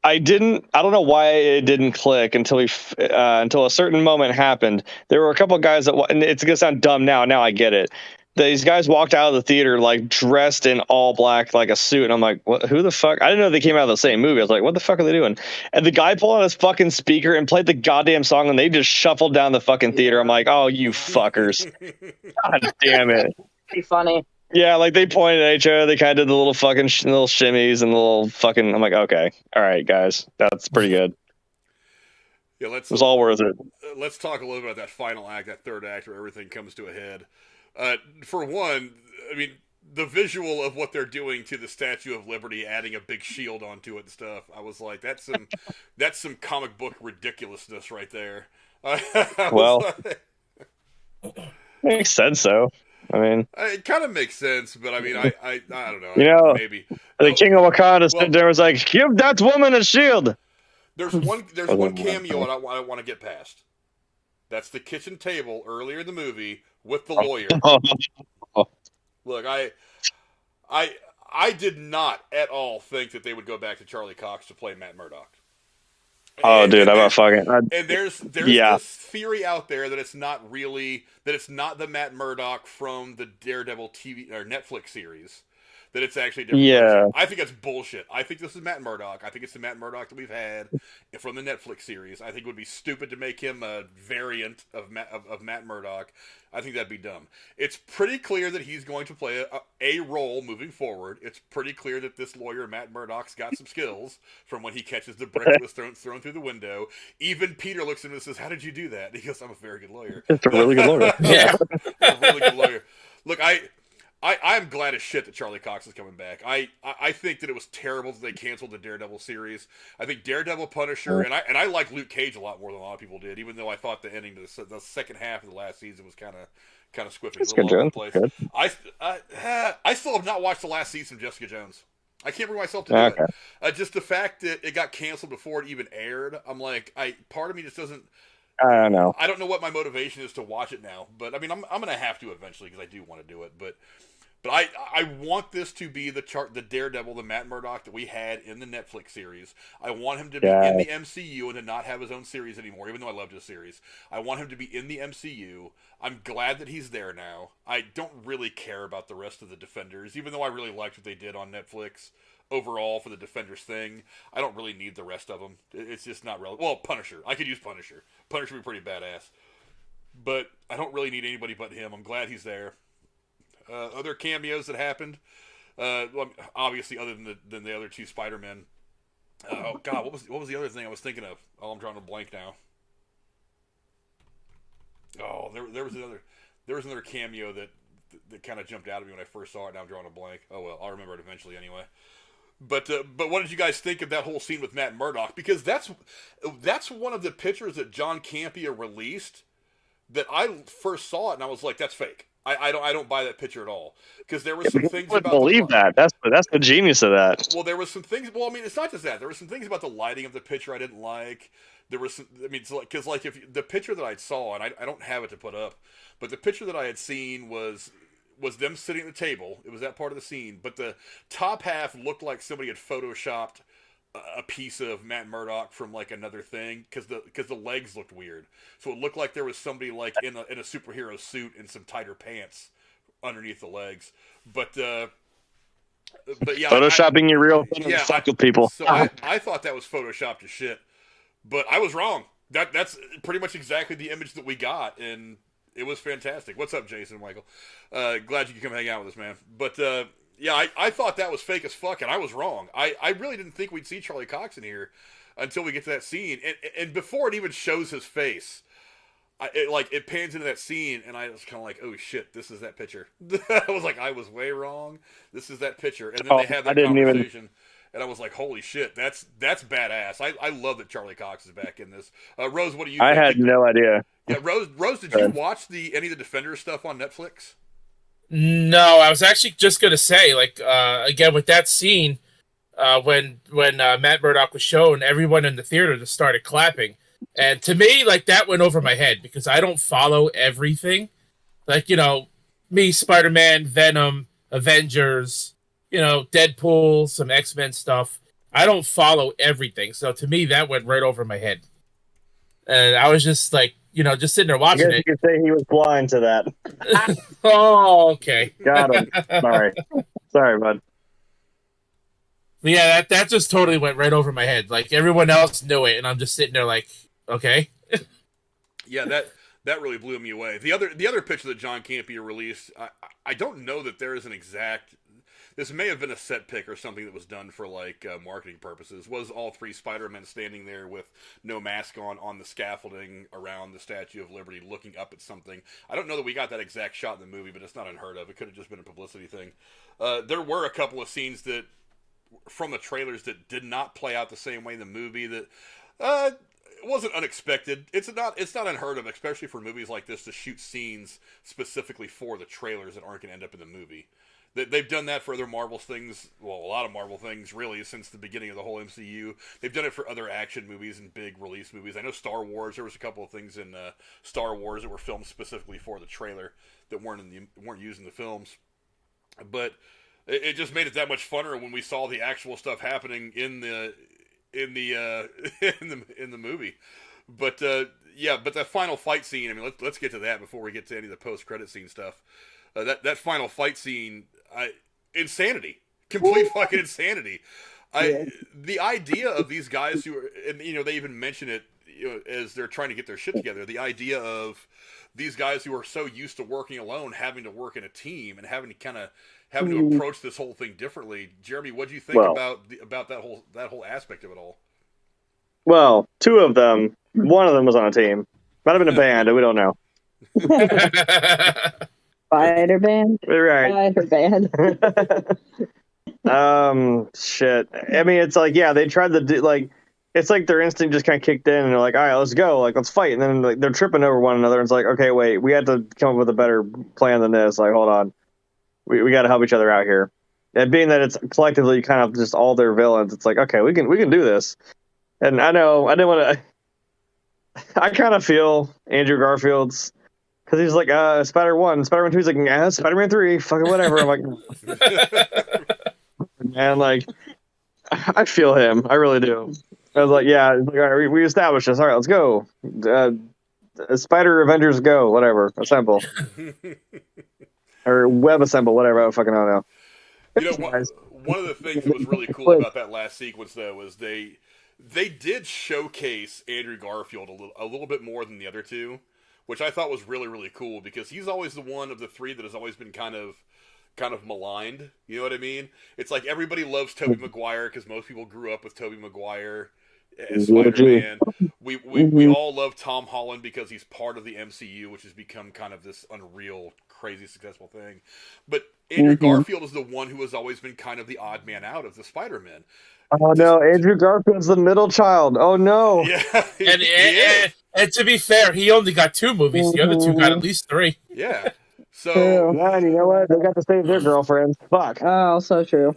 I don't know why it didn't click until a certain moment happened. There were a couple of guys and it's going to sound dumb now. Now I get it. These guys walked out of the theater like dressed in all black, like a suit. And I'm like, what, who the fuck? I didn't know they came out of the same movie. I was like, what the fuck are they doing? And the guy pulled out his fucking speaker and played the goddamn song, and they just shuffled down the fucking theater. I'm like, oh, you fuckers. God damn it. Pretty funny. Yeah, like they pointed at each other. They kind of did the little fucking little shimmies and the little fucking. I'm like, okay, all right, guys, that's pretty good. Yeah, it was all worth it. Let's talk a little bit about that final act, that third act, where everything comes to a head. For one, I mean, the visual of what they're doing to the Statue of Liberty, adding a big shield onto it and stuff. I was like, that's some comic book ridiculousness right there. Well, makes sense though. I mean, it kind of makes sense, but I mean, I don't know. Maybe the King of Wakanda stood there and was like, "Give that woman a shield." There's one cameo I want to get past. That's the kitchen table earlier in the movie with the lawyer. Look, I did not at all think that they would go back to Charlie Cox to play Matt Murdock. Oh, dude, I'm not fucking. And there's this theory out there that it's not the Matt Murdock from the Daredevil TV or Netflix series. That it's actually a different person. I think that's bullshit. I think this is Matt Murdock. I think it's the Matt Murdock that we've had from the Netflix series. I think it would be stupid to make him a variant of Matt Murdock. I think that'd be dumb. It's pretty clear that he's going to play a role moving forward. It's pretty clear that this lawyer, Matt Murdock's got some skills from when he catches the brick that was thrown through the window. Even Peter looks at him and says, "How did you do that?" And he goes, "I'm a very good lawyer." It's a really good lawyer. Yeah. I'm a really good lawyer. Look, I'm glad as shit that Charlie Cox is coming back. I think that it was terrible that they canceled the Daredevil series. I think Daredevil, Punisher, and I like Luke Cage a lot more than a lot of people did. Even though I thought the ending to the second half of the last season was kind of squiffy, a little all over the place. Good. I still have not watched the last season of Jessica Jones. I can't bring myself to do it. Just the fact that it got canceled before it even aired. I'm like, part of me just doesn't. I don't know. I don't know what my motivation is to watch it now, but I mean, I'm gonna have to eventually because I do want to do it. But I want this to be the Daredevil, the Matt Murdock that we had in the Netflix series. I want him to be in the MCU and to not have his own series anymore, even though I loved his series. I want him to be in the MCU. I'm glad that he's there now. I don't really care about the rest of the Defenders, even though I really liked what they did on Netflix overall for the Defenders thing. I don't really need the rest of them. It's just not relevant. Well, Punisher. I could use Punisher. Punisher would be pretty badass. But I don't really need anybody but him. I'm glad he's there. Other cameos that happened, obviously other than the other two Spider-Men. Oh God, what was the other thing I was thinking of? Oh, I'm drawing a blank now. Oh, there was another cameo that kind of jumped out at me when I first saw it. Now I'm drawing a blank. Oh well, I'll remember it eventually anyway. But what did you guys think of that whole scene with Matt Murdock? Because that's one of the pictures that John Campea released that I first saw it and I was like, that's fake. I don't buy that picture at all because there were some things about believe that. That's the genius of that. Well, there was some things. Well, I mean, it's not just that. There were some things about the lighting of the picture I didn't like. There was some. I mean, because like if the picture that I saw, and I don't have it to put up, but the picture that I had seen was them sitting at the table. It was that part of the scene, but the top half looked like somebody had photoshopped a piece of Matt Murdock from like another thing because the legs looked weird. So it looked like there was somebody like in a superhero suit and some tighter pants underneath the legs. But yeah, photoshopping your real fuck with people. So I thought that was photoshopped as shit, but I was wrong. That's pretty much exactly the image that we got, and it was fantastic. What's up, Jason, Michael? Glad you could come hang out with us, man. But yeah, I thought that was fake as fuck, and I was wrong. I really didn't think we'd see Charlie Cox in here until we get to that scene. And before it even shows his face, it pans into that scene, and I was kind of like, oh shit, this is that picture. I was like, I was way wrong. This is that picture. And then they had that conversation, and I was like, holy shit, that's badass. I love that Charlie Cox is back in this. Rose, what do you think? I had no idea. Yeah, Rose, did you watch any of the Defenders stuff on Netflix? No, I was actually just gonna say, like, again with that scene, when Matt Murdock was shown, everyone in the theater just started clapping, and to me, like, that went over my head because I don't follow everything, like, me, Spider-Man, Venom, Avengers, Deadpool, some X-Men stuff. I don't follow everything, so to me, that went right over my head, and I was just like, just sitting there watching it. You could say he was blind to that. Oh, okay. Got him. Sorry, bud. But yeah, that just totally went right over my head. Like, everyone else knew it, and I'm just sitting there like, okay. Yeah, that really blew me away. The other picture that John Campea released, I don't know that there is an exact. This may have been a set pick or something that was done for like marketing purposes. Was all three Spider-Men standing there with no mask on the scaffolding around the Statue of Liberty, looking up at something. I don't know that we got that exact shot in the movie, but it's not unheard of. It could have just been a publicity thing. There were a couple of scenes that from the trailers that did not play out the same way in the movie. That it wasn't unexpected. It's not unheard of, especially for movies like this, to shoot scenes specifically for the trailers that aren't going to end up in the movie. They've done that for other Marvel things, well, a lot of Marvel things, really, since the beginning of the whole MCU. They've done it for other action movies and big release movies. I know Star Wars, there was a couple of things in Star Wars that were filmed specifically for the trailer that weren't used in the films. But it just made it that much funner when we saw the actual stuff happening in the movie. But yeah, but that final fight scene, I mean, let's get to that before we get to any of the post-credit scene stuff. That final fight scene, insanity, complete fucking insanity. The idea of these guys who are, and they even mention it, as they're trying to get their shit together. The idea of these guys who are so used to working alone, having to work in a team and having to approach this whole thing differently. Jeremy, what do you think about that whole aspect of it all? Well, two of them, one of them was on a team. Might have been a band, we don't know. Spider band, right? Spider band. Shit. I mean, it's like, yeah, they tried to do like, it's like their instinct just kind of kicked in, and they're like, all right, let's go, like, let's fight, and then like they're tripping over one another. And it's like, okay, wait, we had to come up with a better plan than this. Like, hold on, we got to help each other out here. And being that it's collectively kind of just all their villains, it's like, okay, we can do this. And I know I didn't want to. I kind of feel Andrew Garfield's because he's like Spider-Man 1, Spider-Man 2. He's like, yeah, Spider-Man 3, fucking whatever. I'm like, man, like I feel him. I really do. I was like, yeah, like, all right, we established this. All right, let's go. Spider Avengers go, whatever, assemble or web assemble, whatever. I fucking don't know. One of the things that was really cool about that last sequence, though, was they did showcase Andrew Garfield a little bit more than the other two, which I thought was really, really cool because he's always the one of the three that has always been kind of maligned. You know what I mean? It's like everybody loves Tobey Maguire because most people grew up with Tobey Maguire as Spider-Man. We all love Tom Holland because he's part of the MCU, which has become kind of this unreal, crazy, successful thing. But Andrew Garfield is the one who has always been kind of the odd man out of the Spider-Men. Oh no, Andrew Garfield's the middle child. Oh no. Yeah, and to be fair, he only got 2 movies. The other 2 got at least 3. Yeah. So, man, you know what? They got to save their girlfriends. Fuck. Oh, so true.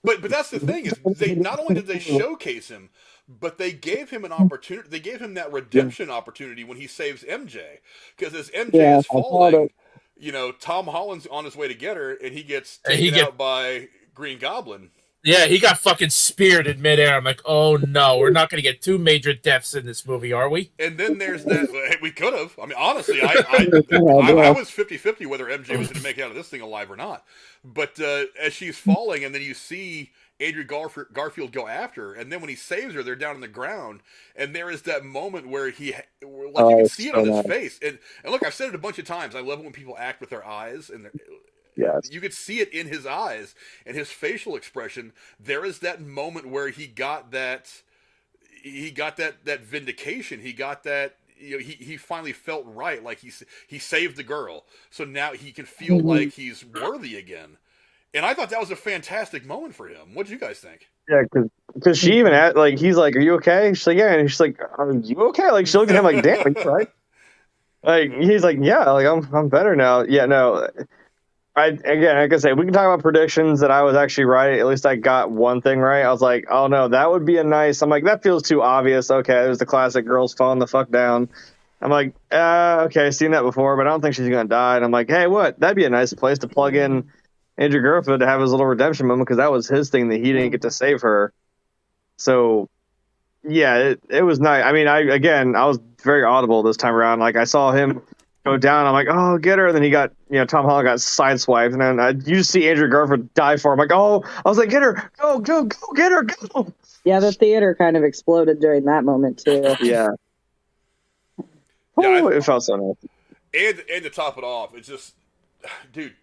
but that's the thing is, they not only did they showcase him, but they gave him an opportunity. They gave him that redemption opportunity when he saves MJ, because as MJ is falling, you know, Tom Holland's on his way to get her, and he gets taken out by Green Goblin. Yeah, he got fucking speared in midair. I'm like, oh no, we're not going to get 2 major deaths in this movie, are we? And then there's that. We could have. I mean, honestly, I was 50-50 whether MJ was going to make it out of this thing alive or not. But as she's falling, and then you see Andrew Garfield go after her, and then when he saves her, they're down on the ground, and there is that moment where you can see it on his face. And look, I've said it a bunch of times. I love it when people act with their eyes and their. Yes. You could see it in his eyes and his facial expression. There is that moment where he got that vindication. He got that, you know, he finally felt right, like he saved the girl. So now he can feel like he's worthy again. And I thought that was a fantastic moment for him. What did you guys think? Yeah, because she even had, like, he's like, "Are you okay?" She's like, "Yeah," and she's like, "Are you okay?" Like, she looked at him like, "Damn, are you right?" Like, he's like, "Yeah, like I'm better now." Yeah, no. Again, like I say, we can talk about predictions that I was actually right. At least I got one thing right. I was like, oh no, that would be I'm like, that feels too obvious. Okay, there's the classic girls falling the fuck down. I'm like, okay, I've seen that before, but I don't think she's gonna die. And I'm like, hey, what? That'd be a nice place to plug in Andrew Garfield to have his little redemption moment, because that was his thing that he didn't get to save her. So yeah, it was nice. I mean, I was very audible this time around. Like, I saw him go down. I'm like, oh, get her. And then he got, Tom Holland got sideswiped. And then you just see Andrew Garfield die for him. Like, oh, I was like, get her. Go, get her. Go. Yeah, the theater kind of exploded during that moment, too. Yeah. Oh, it felt so nice. And to top it off, it's just, dude,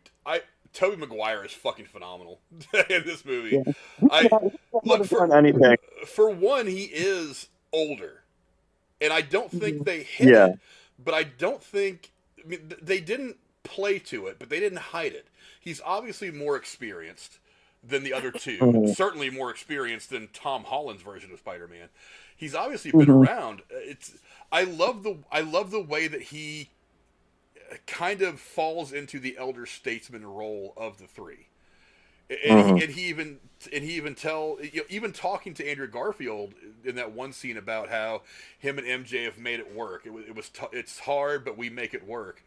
Tobey Maguire is fucking phenomenal in this movie. Yeah. Look, for one, he is older. And I don't think they hit it. But I don't think, I mean, they didn't play to it, but they didn't hide it. He's obviously more experienced than the other two. Certainly more experienced than Tom Holland's version of Spider-Man. He's obviously been around. I love the way that he kind of falls into the elder statesman role of the three. And he even talking to Andrew Garfield in that one scene about how him and MJ have made it work. It's hard, but we make it work.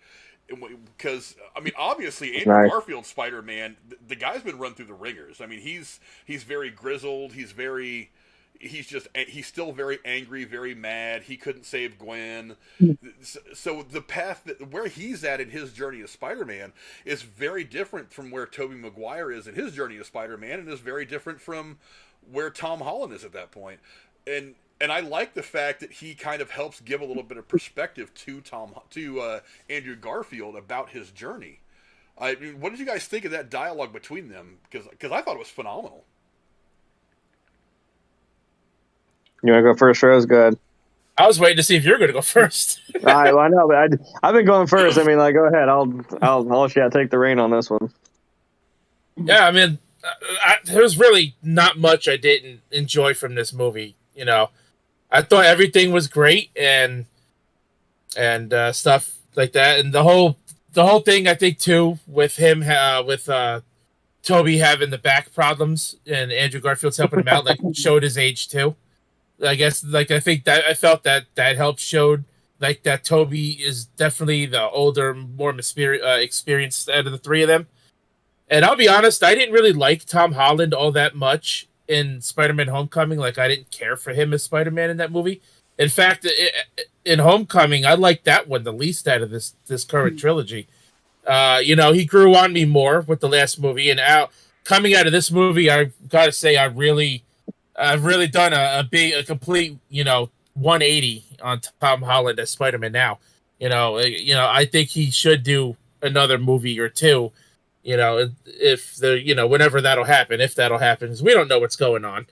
Because I mean, obviously, Andrew Garfield's Spider-Man, the guy's been run through the ringers. I mean, he's very grizzled. He's still very angry, very mad. He couldn't save Gwen. So the path where he's at in his journey as Spider-Man is very different from where Tobey Maguire is in his journey as Spider-Man, and is very different from where Tom Holland is at that point. And I like the fact that he kind of helps give a little bit of perspective to Andrew Garfield about his journey. I mean, what did you guys think of that dialogue between them? Because I thought it was phenomenal. You want to go first, Rose? Go ahead. I was waiting to see if you're going to go first. I know, but I've been going first. I mean, like, go ahead. I'll let you take the reign on this one. Yeah, I mean, there's really not much I didn't enjoy from this movie. I thought everything was great and stuff like that, and the whole thing, I think too, with him with Toby having the back problems and Andrew Garfield's helping him out, like, showed his age too. I guess I think that I felt that helped showed that Toby is definitely the older, more experienced out of the three of them. And I'll be honest, I didn't really like Tom Holland all that much in Spider-Man: Homecoming. Like, I didn't care for him as Spider-Man in that movie. In fact, in Homecoming, I liked that one the least out of this current trilogy. He grew on me more with the last movie, and coming out of this movie, I gotta say, I've really done a complete 180 on Tom Holland as Spider-Man now. I think he should do another movie or two. If whenever that'll happen, if that'll happen, 'cause we don't know what's going on.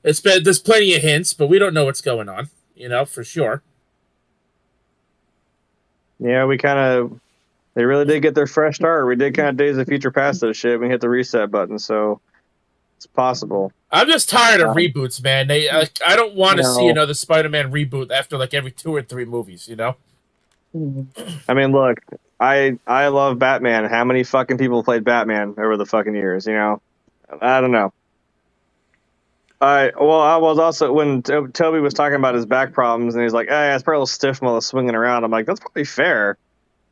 There's plenty of hints, but we don't know what's going on. For sure. Yeah, they really did get their fresh start. We did kind of Days of Future Past this shit. We hit the reset button, so it's possible. I'm just tired of reboots, man. I don't want to see another Spider-Man reboot after every 2 or 3 movies. I mean, look, I love Batman. How many fucking people played Batman over the fucking years? I don't know. I was also, when Toby was talking about his back problems, and he's like, "Hey, it's probably a little stiff while swinging around." I'm like, that's probably fair,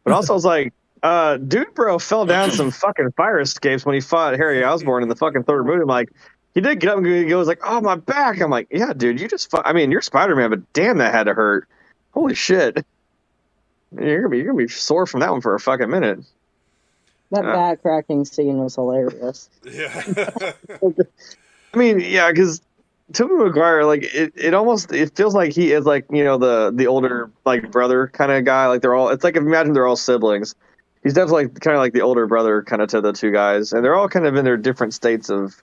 but also I was like, dude, bro, fell down some fucking fire escapes when he fought Harry Osborn in the fucking third movie. I'm like, he did get up and he goes like, "Oh, my back." I'm like, yeah, dude, you just you're Spider-Man, but damn, that had to hurt. Holy shit. You're gonna be sore from that one for a fucking minute. That back cracking scene was hilarious. Yeah. I mean, yeah, because Tobey Maguire, it feels like he is the older brother kind of guy. Like, they're all, it's like, imagine they're all siblings. He's definitely kind of like the older brother kind of to the two guys, and they're all kind of in their different states of.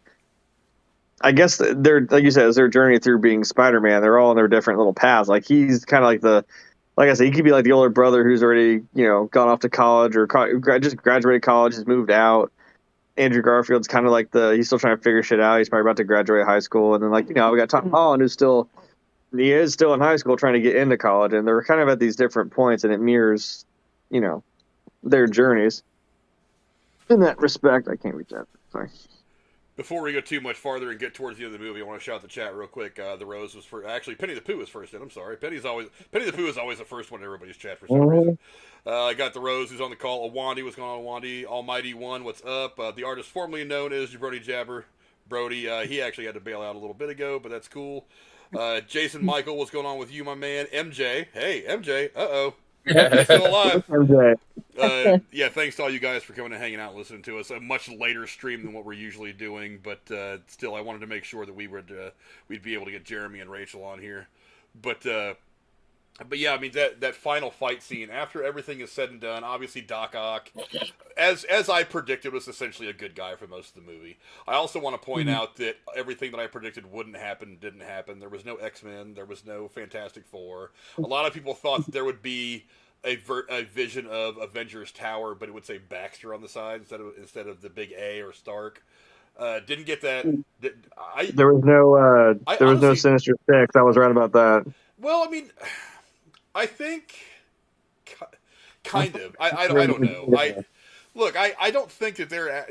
I guess they're, like you said, it's their journey through being Spider-Man. They're all in their different little paths. Like, he's kind of like I said, he could be like the older brother who's already, gone off to college or just graduated college, has moved out. Andrew Garfield's kind of like he's still trying to figure shit out. He's probably about to graduate high school. And then, we got Tom Holland, he is still in high school trying to get into college. And they're kind of at these different points, and it mirrors, their journeys. In that respect, I can't reach that. Sorry. Before we go too much farther and get towards the end of the movie, I want to shout the chat real quick. The Rose was first. Actually, Penny the Pooh was first in. I'm sorry. Penny the Pooh is always the first one in everybody's chat for some reason. I got the Rose who's on the call. Awandi, what's going on, Awandi? Almighty One, what's up? The artist formerly known as Jabroni Jabber. Brody, he actually had to bail out a little bit ago, but that's cool. Jason Michael, what's going on with you, my man? MJ, hey, MJ, uh-oh. You're still alive. Yeah, thanks to all you guys for coming and hanging out and listening to us. A much later stream than what we're usually doing, but still, I wanted to make sure that we'd be able to get Jeremy and Rachel on here. But yeah, I mean, that final fight scene, after everything is said and done, obviously Doc Ock, as I predicted, was essentially a good guy for most of the movie. I also want to point out that everything that I predicted wouldn't happen didn't happen. There was no X-Men. There was no Fantastic Four. A lot of people thought that there would be a vision of Avengers Tower, but it would say Baxter on the side instead of the big A or Stark. Didn't get that. There was no Sinister Six. I was right about that. Well, I mean, I think kind of. I don't know. I don't think that they're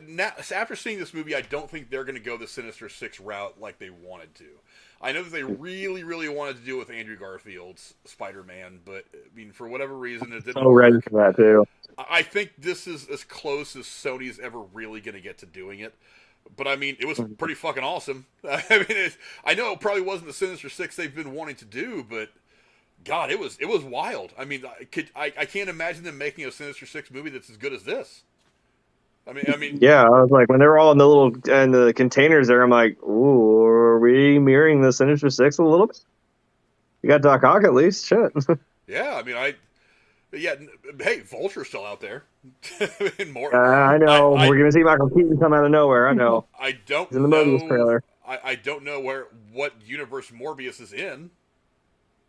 after seeing this movie, I don't think they're going to go the Sinister Six route like they wanted to. I know that they really, really wanted to deal with Andrew Garfield's Spider-Man, but I mean, for whatever reason, it didn't. Ready for that too. I think this is as close as Sony's ever really going to get to doing it. But I mean, it was pretty fucking awesome. I mean, I know it probably wasn't the Sinister Six they've been wanting to do, but God, it was wild. I mean, I can't imagine them making a Sinister Six movie that's as good as this. I mean, yeah, I was like, when they were all in the containers there, I'm like, ooh, are we mirroring the Sinister Six a little bit? You got Doc Ock at least, shit. Yeah, I mean, hey, Vulture's still out there. I know. We're gonna see Michael Keaton come out of nowhere. I know. I don't He's in the Mobius trailer. I don't know what universe Morbius is in.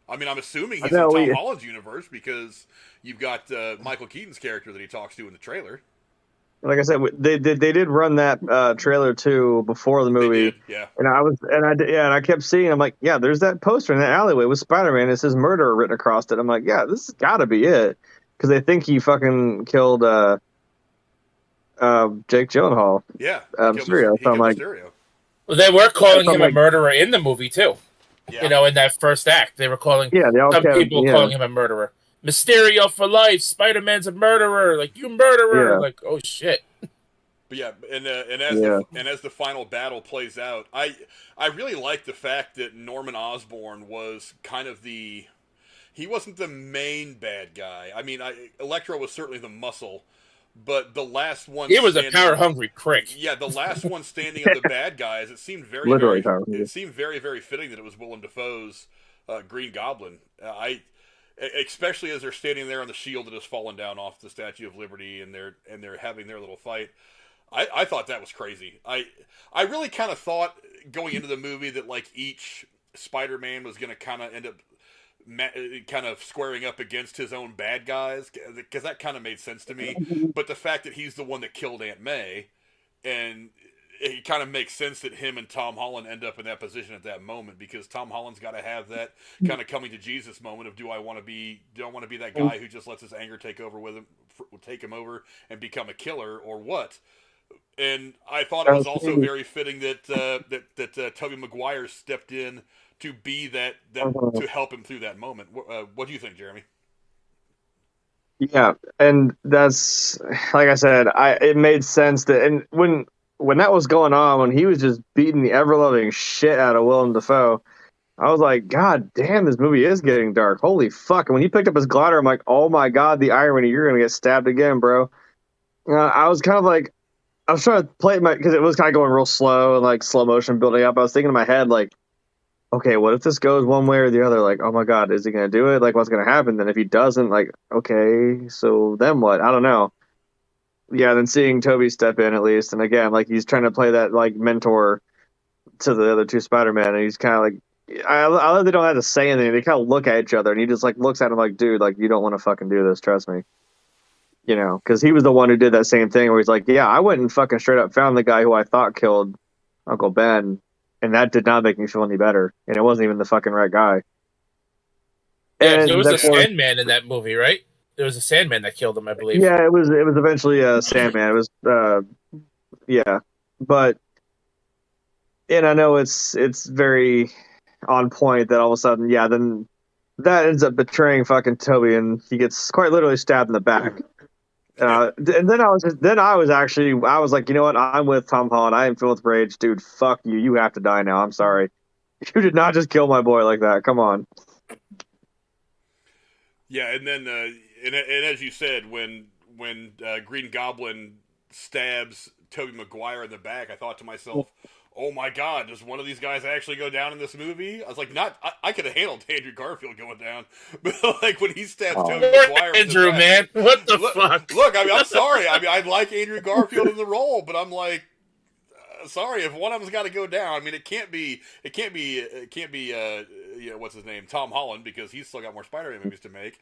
I mean, I'm assuming he's in Tom Holland's universe because you've got Michael Keaton's character that he talks to in the trailer. Like I said, they did run that trailer too before the movie. They did, yeah. And I kept seeing. I'm like, yeah, there's that poster in that alleyway with Spider-Man. It says murderer written across it. I'm like, yeah, this has got to be it because they think he fucking killed Jake Gyllenhaal. Yeah, Mysterio. So I'm like, Mysterio. Well, they were calling him a murderer in the movie too. Yeah. You know, in that first act, they were calling they all some kept, people calling him a murderer. Mysterio for life. Spider-Man's a murderer. Like, you murderer. Like, oh shit. But yeah, and as the final battle plays out, I really like the fact that Norman Osborn was kind of he wasn't the main bad guy. I mean, Electro was certainly the muscle, but the last one. He was a power-hungry prick. Yeah, the last one standing of the bad guys. It seemed very very fitting that it was Willem Dafoe's Green Goblin. Especially as they're standing there on the shield that has fallen down off the Statue of Liberty, and they're having their little fight. I thought that was crazy. I really kind of thought going into the movie that like each Spider-Man was going to kind of end up kind of squaring up against his own bad guys, because that kind of made sense to me. But the fact that he's the one that killed Aunt May, and it kind of makes sense that him and Tom Holland end up in that position at that moment, because Tom Holland's got to have that kind of coming to Jesus moment of do I want to be that guy who just lets his anger take him over and become a killer, or what? And I thought it was also very fitting that Tobey Maguire stepped in to be that to help him through that moment. What do you think, Jeremy? Yeah, and that's like I said, it made sense that, and when that was going on, when he was just beating the ever-loving shit out of Willem Dafoe, I was like, God damn, this movie is getting dark. Holy fuck. And when he picked up his glider, I'm like, oh my God, the irony, you're going to get stabbed again, bro. I was kind of like, I was trying to play it because it was kind of going real slow and like slow motion building up. I was thinking in my head, like, okay, what if this goes one way or the other? Like, oh my God, is he going to do it? Like, what's going to happen? Then if he doesn't, like, okay, so then what? I don't know. Yeah, then seeing Toby step in at least, and again, like he's trying to play that like mentor to the other two Spider-Man, and he's kind of like, I love they don't have to say anything. They kind of look at each other, and he just like looks at him like, dude, like you don't want to fucking do this, trust me. You know, because he was the one who did that same thing where he's like, yeah, I went and fucking straight up found the guy who I thought killed Uncle Ben, and that did not make me feel any better, and it wasn't even the fucking right guy. Yeah, there was a Sandman in that movie, right? There was a Sandman that killed him, I believe. Yeah, it was eventually a Sandman. It was yeah, but and I know it's very on point that all of a sudden, yeah, then that ends up betraying fucking Toby, and he gets quite literally stabbed in the back. And then I was like, you know what? I'm with Tom Holland. I am filled with rage, dude. Fuck you. You have to die now. I'm sorry. You did not just kill my boy like that. Come on. Yeah, and then and as you said, when Green Goblin stabs Tobey Maguire in the back, I thought to myself, oh my God, does one of these guys actually go down in this movie? I was like, I could have handled Andrew Garfield going down, but like when he stabs Tobey Maguire in the back, man, what the fuck? Look, I mean, I'm sorry. I mean, I like Andrew Garfield in the role, but I'm like, sorry, if one of them's got to go down. I mean, it can't be you know, what's his name, Tom Holland, because he's still got more Spider-Man movies to make.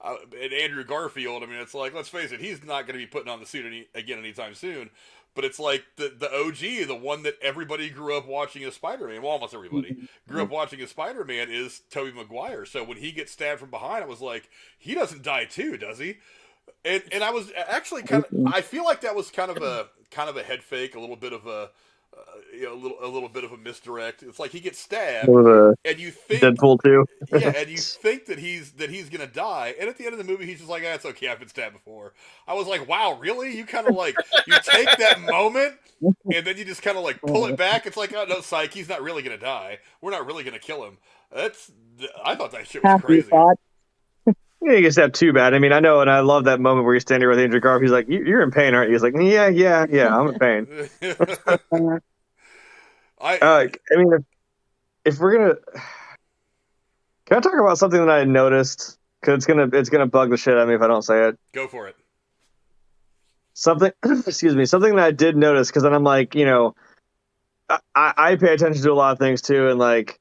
And Andrew Garfield, I mean, it's like, let's face it, he's not going to be putting on the suit again anytime soon. But it's like the OG, the one that everybody grew up watching as Spider-Man. Well, almost everybody grew up watching as Spider-Man is Tobey Maguire. So when he gets stabbed from behind, I was like, he doesn't die too, does he? And I was actually kind of, I feel like that was kind of a head fake, a little bit of a. A little bit of a misdirect. It's like he gets stabbed, and you think Deadpool 2. Yeah, and you think that he's gonna die, and at the end of the movie, he's just like, "That's okay, I've been stabbed before." I was like, "Wow, really?" You kind of like you take that moment, and then you just kind of like pull it back. It's like, "Oh no, psych, he's not really gonna die. We're not really gonna kill him." I thought that shit was crazy. Yeah, you just have too bad. I mean, I know, and I love that moment where you're standing with Andrew Garfield. He's like, "You're in pain, aren't you?" He's like, "Yeah, I'm in pain." I mean, if we're gonna, can I talk about something that I noticed? Because it's gonna bug the shit out of me if I don't say it. Go for it. Something, excuse me, something that I did notice, because then I'm like, you know, I pay attention to a lot of things too, and like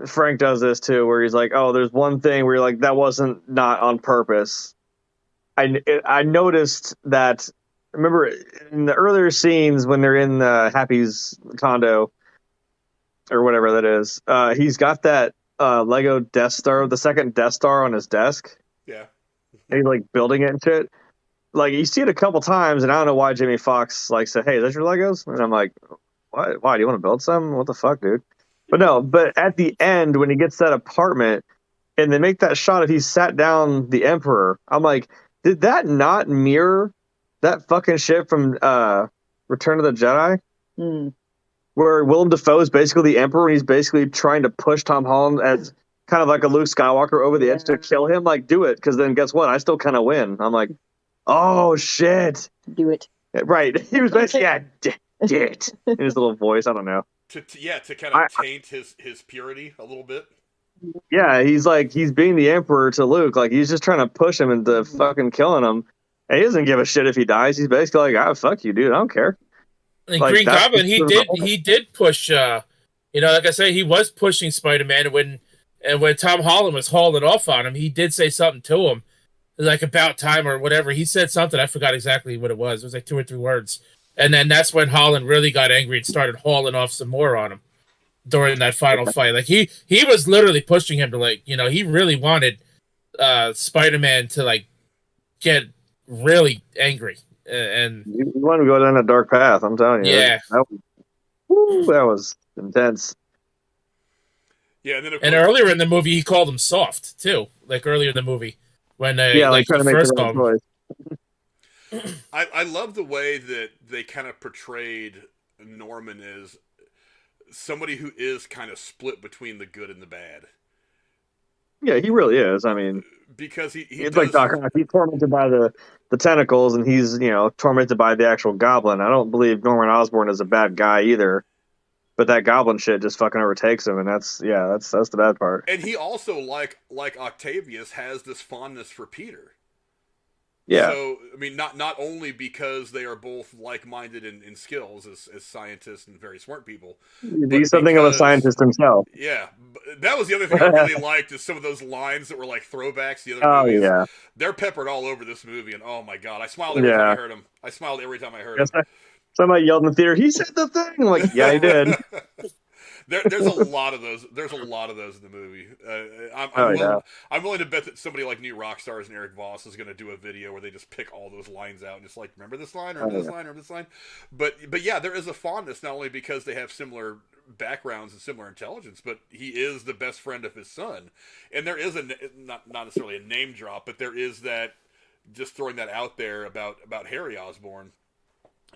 Frank does this too, where he's like, oh, there's one thing where you're like, that wasn't not on purpose. I noticed that. Remember in the earlier scenes when they're in Happy's condo or whatever that is, he's got that Lego Death Star, the second Death Star on his desk. Yeah. And he's like building it and shit. Like you see it a couple times, and I don't know why Jamie Foxx like said, "Hey, is that your Legos?" And I'm like, "What? Why do you want to build some? What the fuck, dude?" But at the end, when he gets that apartment and they make that shot of he sat down the Emperor, I'm like, did that not mirror that fucking shit from Return of the Jedi? Where Willem Dafoe is basically the Emperor and he's basically trying to push Tom Holland as kind of like a Luke Skywalker over the edge to kill him. Like, do it, because then guess what? I still kind of win. I'm like, oh, shit. Do it. Right. He was basically, did it. In his little voice. I don't know. To kind of taint his purity a little bit. Yeah, he's being the Emperor to Luke. Like, he's just trying to push him into fucking killing him. And he doesn't give a shit if he dies. He's basically like, fuck you, dude. I don't care. And Green Goblin, he did push, like I say, he was pushing Spider-Man. And when Tom Holland was hauling off on him, he did say something to him, like about time or whatever. He said something. I forgot exactly what it was. It was like 2 or 3 words. And then that's when Holland really got angry and started hauling off some more on him during that final fight. Like he was literally pushing him to he really wanted Spider-Man to get really angry. And you want to go down a dark path, I'm telling you. Yeah. That was intense. Yeah, and then and earlier in the movie, he called him soft too. Like earlier in the movie, when trying to make first the right choice. I love the way that they kind of portrayed Norman as somebody who is kind of split between the good and the bad. Yeah, he really is. I mean, because he's like Doc Ock. He's tormented by the tentacles, and he's tormented by the actual goblin. I don't believe Norman Osborn is a bad guy either. But that goblin shit just fucking overtakes him, and that's the bad part. And he also, like Octavius, has this fondness for Peter. Yeah. So, I mean, not only because they are both like-minded in skills as scientists and very smart people. He's something of a scientist himself. Yeah. That was the other thing I really liked, is some of those lines that were like throwbacks to the other movies. Yeah. They're peppered all over this movie, and oh my god, I smiled every time I heard them. I smiled every time I heard them. Somebody yelled in the theater, "He said the thing!" I'm like, yeah, he did. There's a lot of those. There's a lot of those in the movie. I'm willing to bet that somebody like New Rockstars and Eric Voss is going to do a video where they just pick all those lines out and just like, remember this line, remember this line, remember this line. But yeah, there is a fondness, not only because they have similar backgrounds and similar intelligence, but he is the best friend of his son, and there is not necessarily a name drop, but there is that, just throwing that out there about Harry Osborn.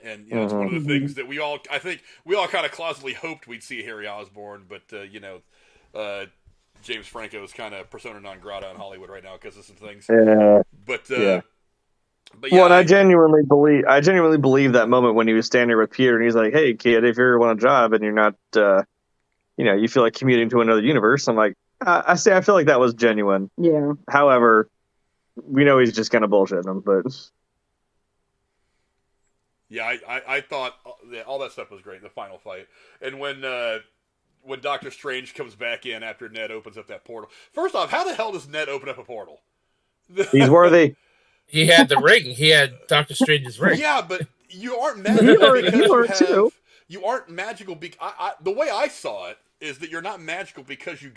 And it's one of the things that I think we all kind of closetly hoped we'd see Harry Osborn, but James Franco is kind of persona non grata in Hollywood right now because of some things. Yeah. But yeah, well, and I genuinely believe that moment when he was standing there with Peter and he's like, "Hey, kid, if you ever want a job and you're not, you feel like commuting to another universe," I'm like, I feel like that was genuine. Yeah. However, we know he's just kind of bullshitting him, but. Yeah, I thought all that stuff was great in the final fight. And when Doctor Strange comes back in after Ned opens up that portal. First off, how the hell does Ned open up a portal? He's worthy. He had the ring. He had Doctor Strange's ring. Yeah, but you aren't magical. You aren't magical. The way I saw it is that you're not magical because you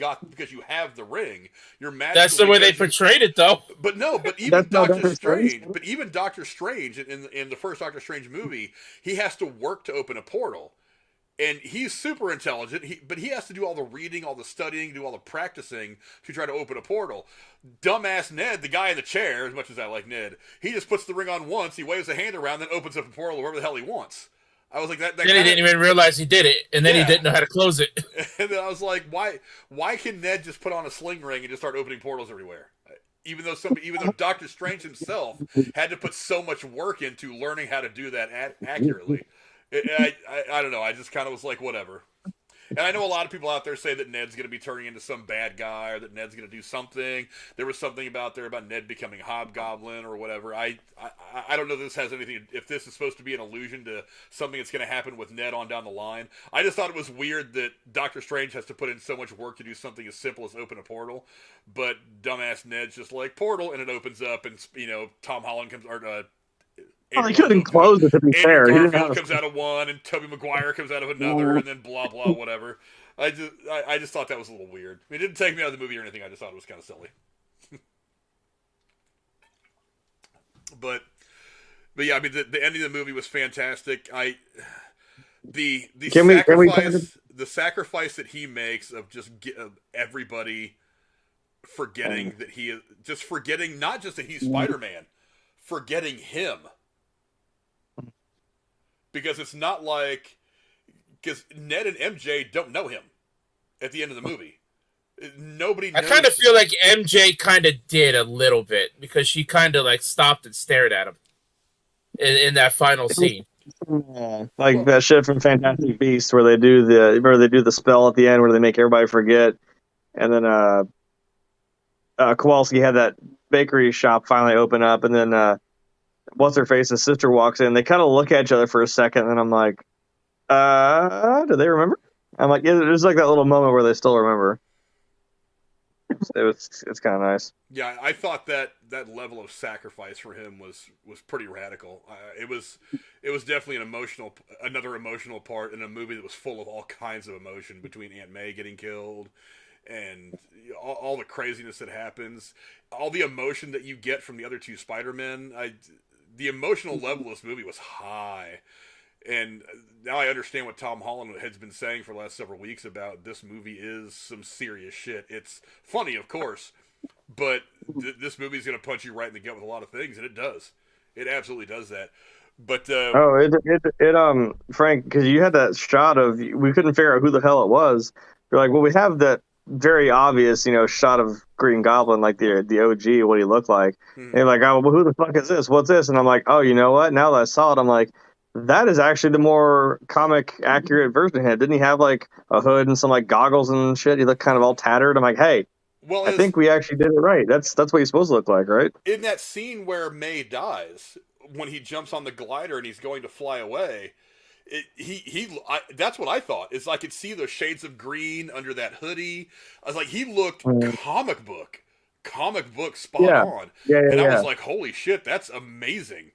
have the ring. You're magical. That's the way they portrayed it, though. But no, but even Doctor Strange. But even Doctor Strange in the first Doctor Strange movie, he has to work to open a portal, and he's super intelligent. But he has to do all the reading, all the studying, do all the practicing to try to open a portal. Dumbass Ned, the guy in the chair, as much as I like Ned, he just puts the ring on once. He waves a hand around, then opens up a portal wherever the hell he wants. I was like, that then he didn't even realize he did it, and then he didn't know how to close it. And then I was like, why can Ned just put on a sling ring and just start opening portals everywhere? Even though Doctor Strange himself had to put so much work into learning how to do that accurately. I don't know. I just kind of was like, whatever. And I know a lot of people out there say that Ned's going to be turning into some bad guy, or that Ned's going to do something. There was something about Ned becoming Hobgoblin or whatever. I don't know if this has anything, if this is supposed to be an allusion to something that's going to happen with Ned on down the line. I just thought it was weird that Doctor Strange has to put in so much work to do something as simple as open a portal, but dumbass Ned's just like, portal, and it opens up, and Tom Holland comes, or he couldn't close it, to be fair. Garfield comes out of one, and Tobey Maguire comes out of another, and then blah blah whatever. I just thought that was a little weird. I mean, it didn't take me out of the movie or anything. I just thought it was kind of silly. But yeah, I mean, the ending of the movie was fantastic. the Can we sacrifice the sacrifice that he makes of just everybody forgetting that he is, just forgetting not just that he's Spider-Man, forgetting him, because it's not like, because Ned and MJ don't know him at the end of the movie. Nobody knows. I kind of feel like MJ kind of did a little bit, because she kind of like stopped and stared at him in that final scene. Like that shit from Fantastic Beasts where they do the spell at the end where they make everybody forget, and then Kowalski had that bakery shop finally open up, and then what's her face, his sister walks in. They kind of look at each other for a second, and I'm like, do they remember? I'm like, yeah, there's like that little moment where they still remember. It's kind of nice. Yeah, I thought that level of sacrifice for him was pretty radical. It was definitely another emotional part in a movie that was full of all kinds of emotion, between Aunt May getting killed and all the craziness that happens, all the emotion that you get from the other two Spider-Men. The emotional level of this movie was high. And now I understand what Tom Holland has been saying for the last several weeks about this movie is some serious shit. It's funny, of course, but this movie is going to punch you right in the gut with a lot of things, and it does. It absolutely does that. But Frank, because you had that shot of, we couldn't figure out who the hell it was. You're like, well, we have that very obvious, shot of Green Goblin, like the OG, what he looked like. And you're like, oh, well, who the fuck is this? What's this? And I'm like, oh, you know what? Now that I saw it, I'm like, that is actually the more comic accurate version of him. Didn't he have like a hood and some like goggles and shit? He looked kind of all tattered. I'm like, hey, well, I think we actually did it right. That's what he's supposed to look like, right? In that scene where May dies, when he jumps on the glider and he's going to fly away, that's what I thought. Is I could see the shades of green under that hoodie. I was like, he looked comic book spot on. And I was like, holy shit, that's amazing.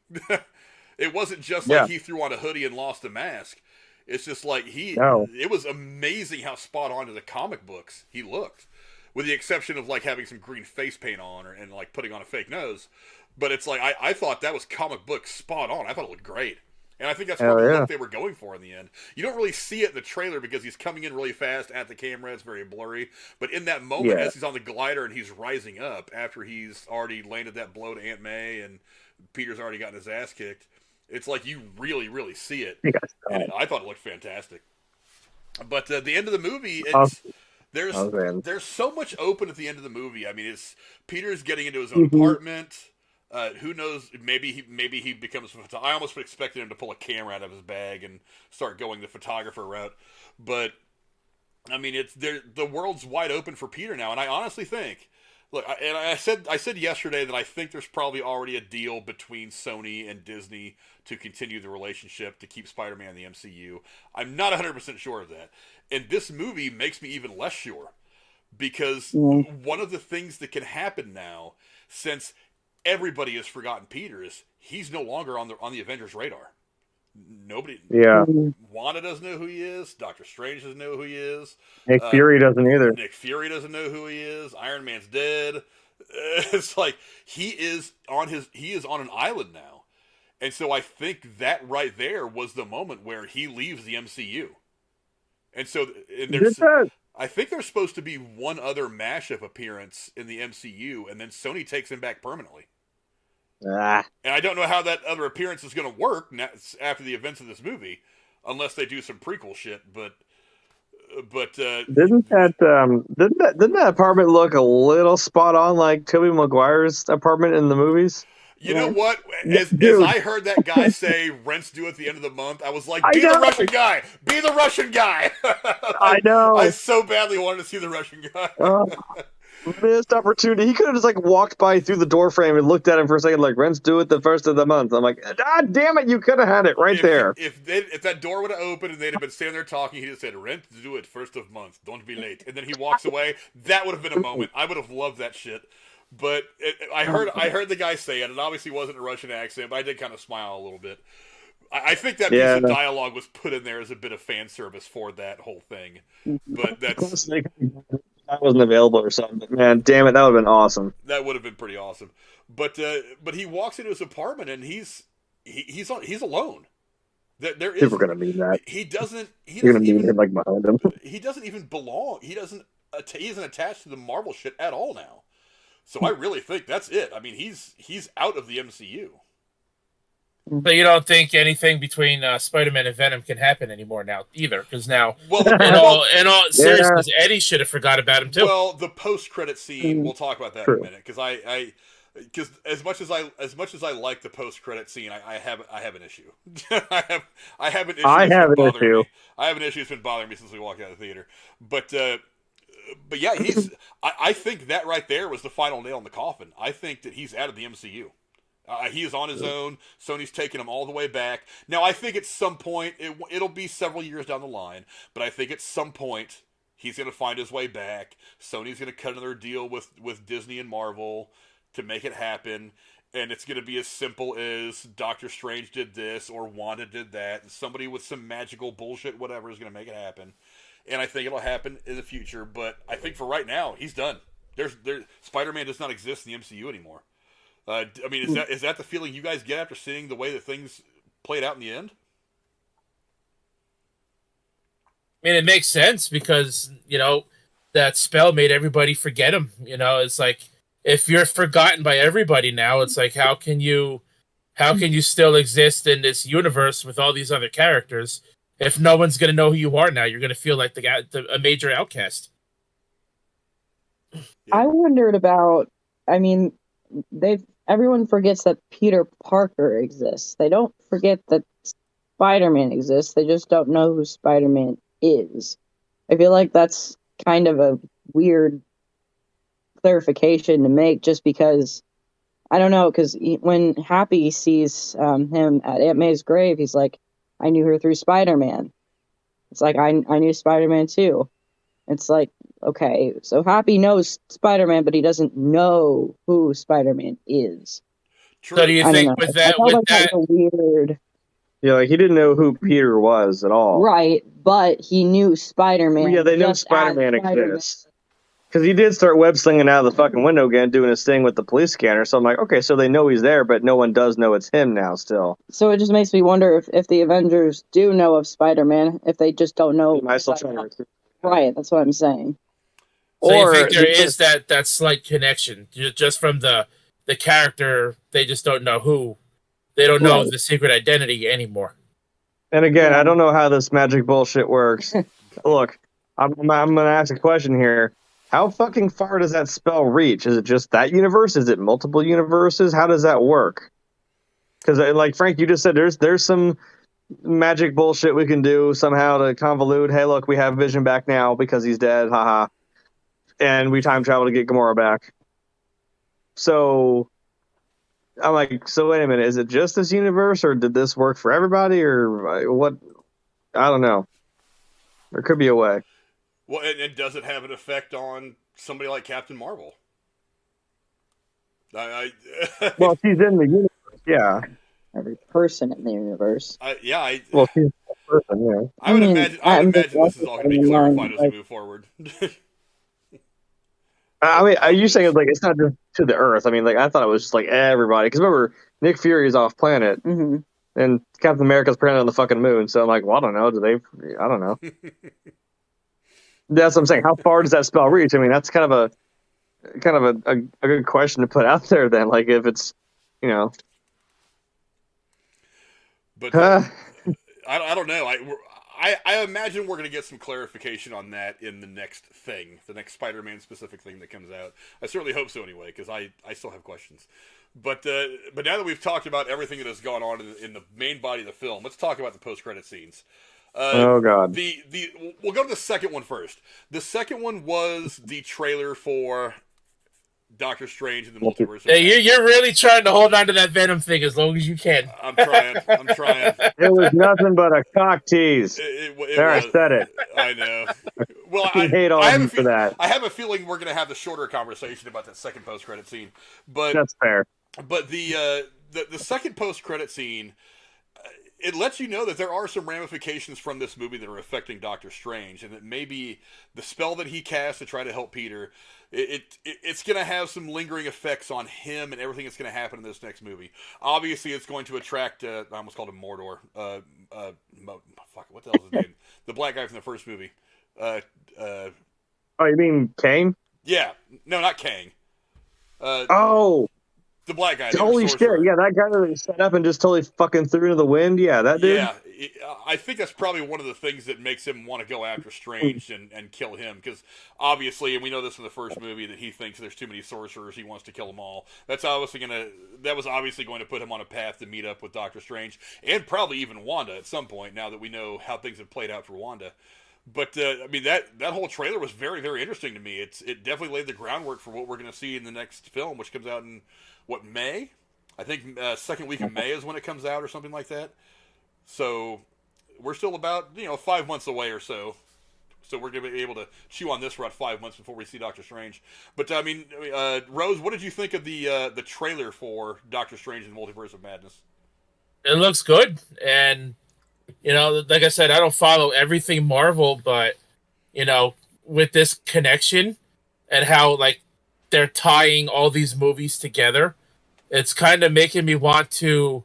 It wasn't just like he threw on a hoodie and lost a mask. It's just like it was amazing how spot on to the comic books he looked, with the exception of like having some green face paint on and like putting on a fake nose. But it's like, I thought that was comic book spot on. I thought it looked great. And I think that's probably what they were going for in the end. You don't really see it in the trailer because he's coming in really fast at the camera. It's very blurry. But in that moment, as he's on the glider and he's rising up after he's already landed that blow to Aunt May and Peter's already gotten his ass kicked, it's like you really, really see it. And I thought it looked fantastic. But at the end of the movie, there's so much open at the end of the movie. I mean, it's Peter's getting into his own apartment. Who knows? Maybe he becomes a photographer. I almost expected him to pull a camera out of his bag and start going the photographer route. But I mean, the world's wide open for Peter now, and I honestly think. Look, I said yesterday that I think there's probably already a deal between Sony and Disney to continue the relationship to keep Spider-Man in the MCU. I'm not 100% sure of that. And this movie makes me even less sure. Because one of the things that can happen now, since everybody has forgotten Peter, is he's no longer on the Avengers radar. Nobody. Yeah. Wanda doesn't know who he is. Doctor Strange doesn't know who he is. Nick Fury doesn't either. Nick Fury doesn't know who he is. Iron Man's dead. It's like he is on an island now, and so I think that right there was the moment where he leaves the MCU. And so, I think there's supposed to be one other mashup appearance in the MCU, and then Sony takes him back permanently. And I don't know how that other appearance is going to work after the events of this movie, unless they do some prequel shit. But didn't that apartment look a little spot on like Tobey Maguire's apartment in the movies? You know what? As I heard that guy say rent's due at the end of the month, I was like, be the Russian guy! Be the Russian guy! I know. I so badly wanted to see the Russian guy. Missed opportunity. He could have just like walked by through the door frame and looked at him for a second, like, rent's due at the first of the month. I'm like, God damn it, you could have had it right there. If that door would have opened and they'd have been standing there talking, he'd have said, rent's due at first of month, don't be late. And then he walks away. That would have been a moment. I would have loved that shit. But I heard the guy say it. It obviously wasn't a Russian accent, but I did kind of smile a little bit. I think that piece of dialogue was put in there as a bit of fan service for that whole thing. But that's... I wasn't available or something. But man, damn it, that would have been awesome. That would have been pretty awesome. But he walks into his apartment and he's alone. There is. People are gonna mean that. He doesn't. You're gonna mean him like behind him. He doesn't even belong. He isn't attached to the Marvel shit at all now. So I really think that's it. I mean, he's out of the MCU. So you don't think anything between Spider-Man and Venom can happen anymore now either? Because now, Well, in all seriousness, Eddie should have forgot about him too. Well, the post-credit scene, we'll talk about that in a minute, because as much as I like the post-credit scene, I have an issue. I have an issue. I have an issue. I have an issue that's been bothering me since we walked out of the theater. But yeah, I think that right there was the final nail in the coffin. I think that he's out of the MCU. He is on his own. Sony's taking him all the way back. Now, I think at some point, it'll be several years down the line, but I think at some point, he's going to find his way back. Sony's going to cut another deal with Disney and Marvel to make it happen, and it's going to be as simple as Doctor Strange did this, or Wanda did that, and somebody with some magical bullshit, whatever, is going to make it happen. And I think it'll happen in the future, but I think for right now, he's done. Spider-Man does not exist in the MCU anymore. I mean, is that the feeling you guys get after seeing the way that things played out in the end? I mean, it makes sense because, that spell made everybody forget him. It's like, if you're forgotten by everybody now, it's like, how can you still exist in this universe with all these other characters if no one's going to know who you are now? You're going to feel like a major outcast. Yeah. I wondered about, everyone forgets that Peter Parker exists. They don't forget that Spider-Man exists. They just don't know who Spider-Man is. I feel like that's kind of a weird clarification to make, just because, I don't know, because when Happy sees him at Aunt May's grave, he's like, I knew her through Spider-Man. It's like, I knew Spider-Man too. It's like, okay, so Happy knows Spider-Man, but he doesn't know who Spider-Man is. True. So do you think with that, Kind of weird, Yeah, like he didn't know who Peter was at all. right? But he knew Spider-Man. Yeah, they know just Spider-Man as Spider-Man. exists. Because he did start web slinging out of the fucking window again, doing his thing with the police scanner. So I'm like, okay, so they know he's there, but no one does know it's him now still. So it just makes me wonder if the Avengers do know of Spider-Man, if they just don't know. He might still try to recruit. Right, that's what I'm saying. So Or you think there they is that slight connection just from the character? They just don't know who. They don't know Right. the secret identity anymore. And again, I don't know how this magic bullshit works. Look, I'm going to ask a question here. How fucking far does that spell reach? Is it just that universe? Is it multiple universes? How does that work? Because, like Frank, you just said there's some magic bullshit we can do somehow to convolute. Hey, look, we have Vision back now because he's dead. Haha. And we time travel to get Gamora back. So I'm like, so wait a minute. Is it just this universe, or did this work for everybody, or what? I don't know. There could be a way. Well, and does it have an effect on somebody like Captain Marvel? Well, she's in the universe, yeah. Every person in the universe. Well, she's a person, yeah. I would I mean, imagine I'm this is all going to be just clarified as we like- move forward. I mean, are you saying like it's not just to the Earth? I mean, like I thought it was just like everybody. Because remember, Nick Fury's off planet, Hmm. and Captain America's planted on the fucking moon. So I'm like, well, I don't know. I don't know. That's what I'm saying. How far does that spell reach? I mean, that's kind of a good question to put out there. Then, like, if it's, But I don't know. I imagine we're going to get some clarification on that in the next Spider-Man specific thing that comes out. I certainly hope so anyway, because I still have questions. But now that we've talked about everything that has gone on in the main body of the film, let's talk about the post-credit scenes. Oh God. We'll go to the second one first. The second one was the trailer for Doctor Strange in the Multiverse. Hey, you're really trying to hold on to that Venom thing as long as you can. I'm trying. It was nothing but a cock tease. There, I said it. I know. Well, I hate all of you for that. I have a feeling we're going to have the shorter conversation about that second post-credit scene. But That's fair. But the second post-credit scene, it lets you know that there are some ramifications from this movie that are affecting Doctor Strange, and that maybe the spell that he cast to try to help Peter, it's going to have some lingering effects on him and everything that's going to happen in this next movie. Obviously, it's going to attract, I almost called him Mordor. Fuck, what the hell is his name? The black guy from the first movie. Oh, you mean Kang? Yeah, no, not Kang. Oh, the black guy. Holy shit! Yeah, that guy that was set up and just totally fucking threw into the wind. Yeah, that dude. Yeah, I think that's probably one of the things that makes him want to go after Strange and kill him, because obviously, and we know this from the first movie, that he thinks there's too many sorcerers. He wants to kill them all. That was obviously going to put him on a path to meet up with Doctor Strange and probably even Wanda at some point. Now that we know how things have played out for Wanda. But I mean, that whole trailer was very, very interesting to me. It definitely laid the groundwork for what we're going to see in the next film, which comes out in May? I think second week of May is when it comes out, or something like that. So we're still about 5 months away or so. So we're going to be able to chew on this for about 5 months before we see Doctor Strange. But I mean, Rose, what did you think of the trailer for Doctor Strange and the Multiverse of Madness? It looks good, and like I said, I don't follow everything Marvel, but with this connection and how they're tying all these movies together, it's kind of making me want to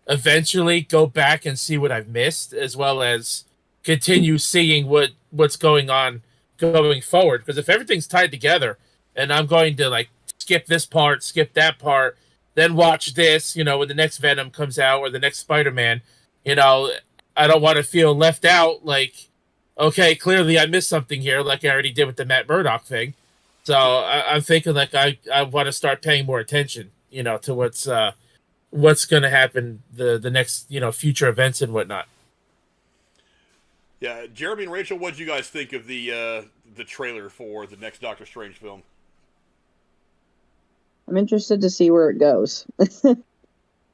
eventually go back and see what I've missed, as well as continue seeing what's going on going forward. Because if everything's tied together and I'm going to skip this part, skip that part, then watch this, when the next Venom comes out or the next Spider-Man, I don't want to feel left out, okay, clearly I missed something here, like I already did with the Matt Murdock thing. So I'm thinking I want to start paying more attention, to what's going to happen, the next, future events and whatnot. Yeah, Jeremy and Rachel, what did you guys think of the trailer for the next Doctor Strange film? I'm interested to see where it goes. I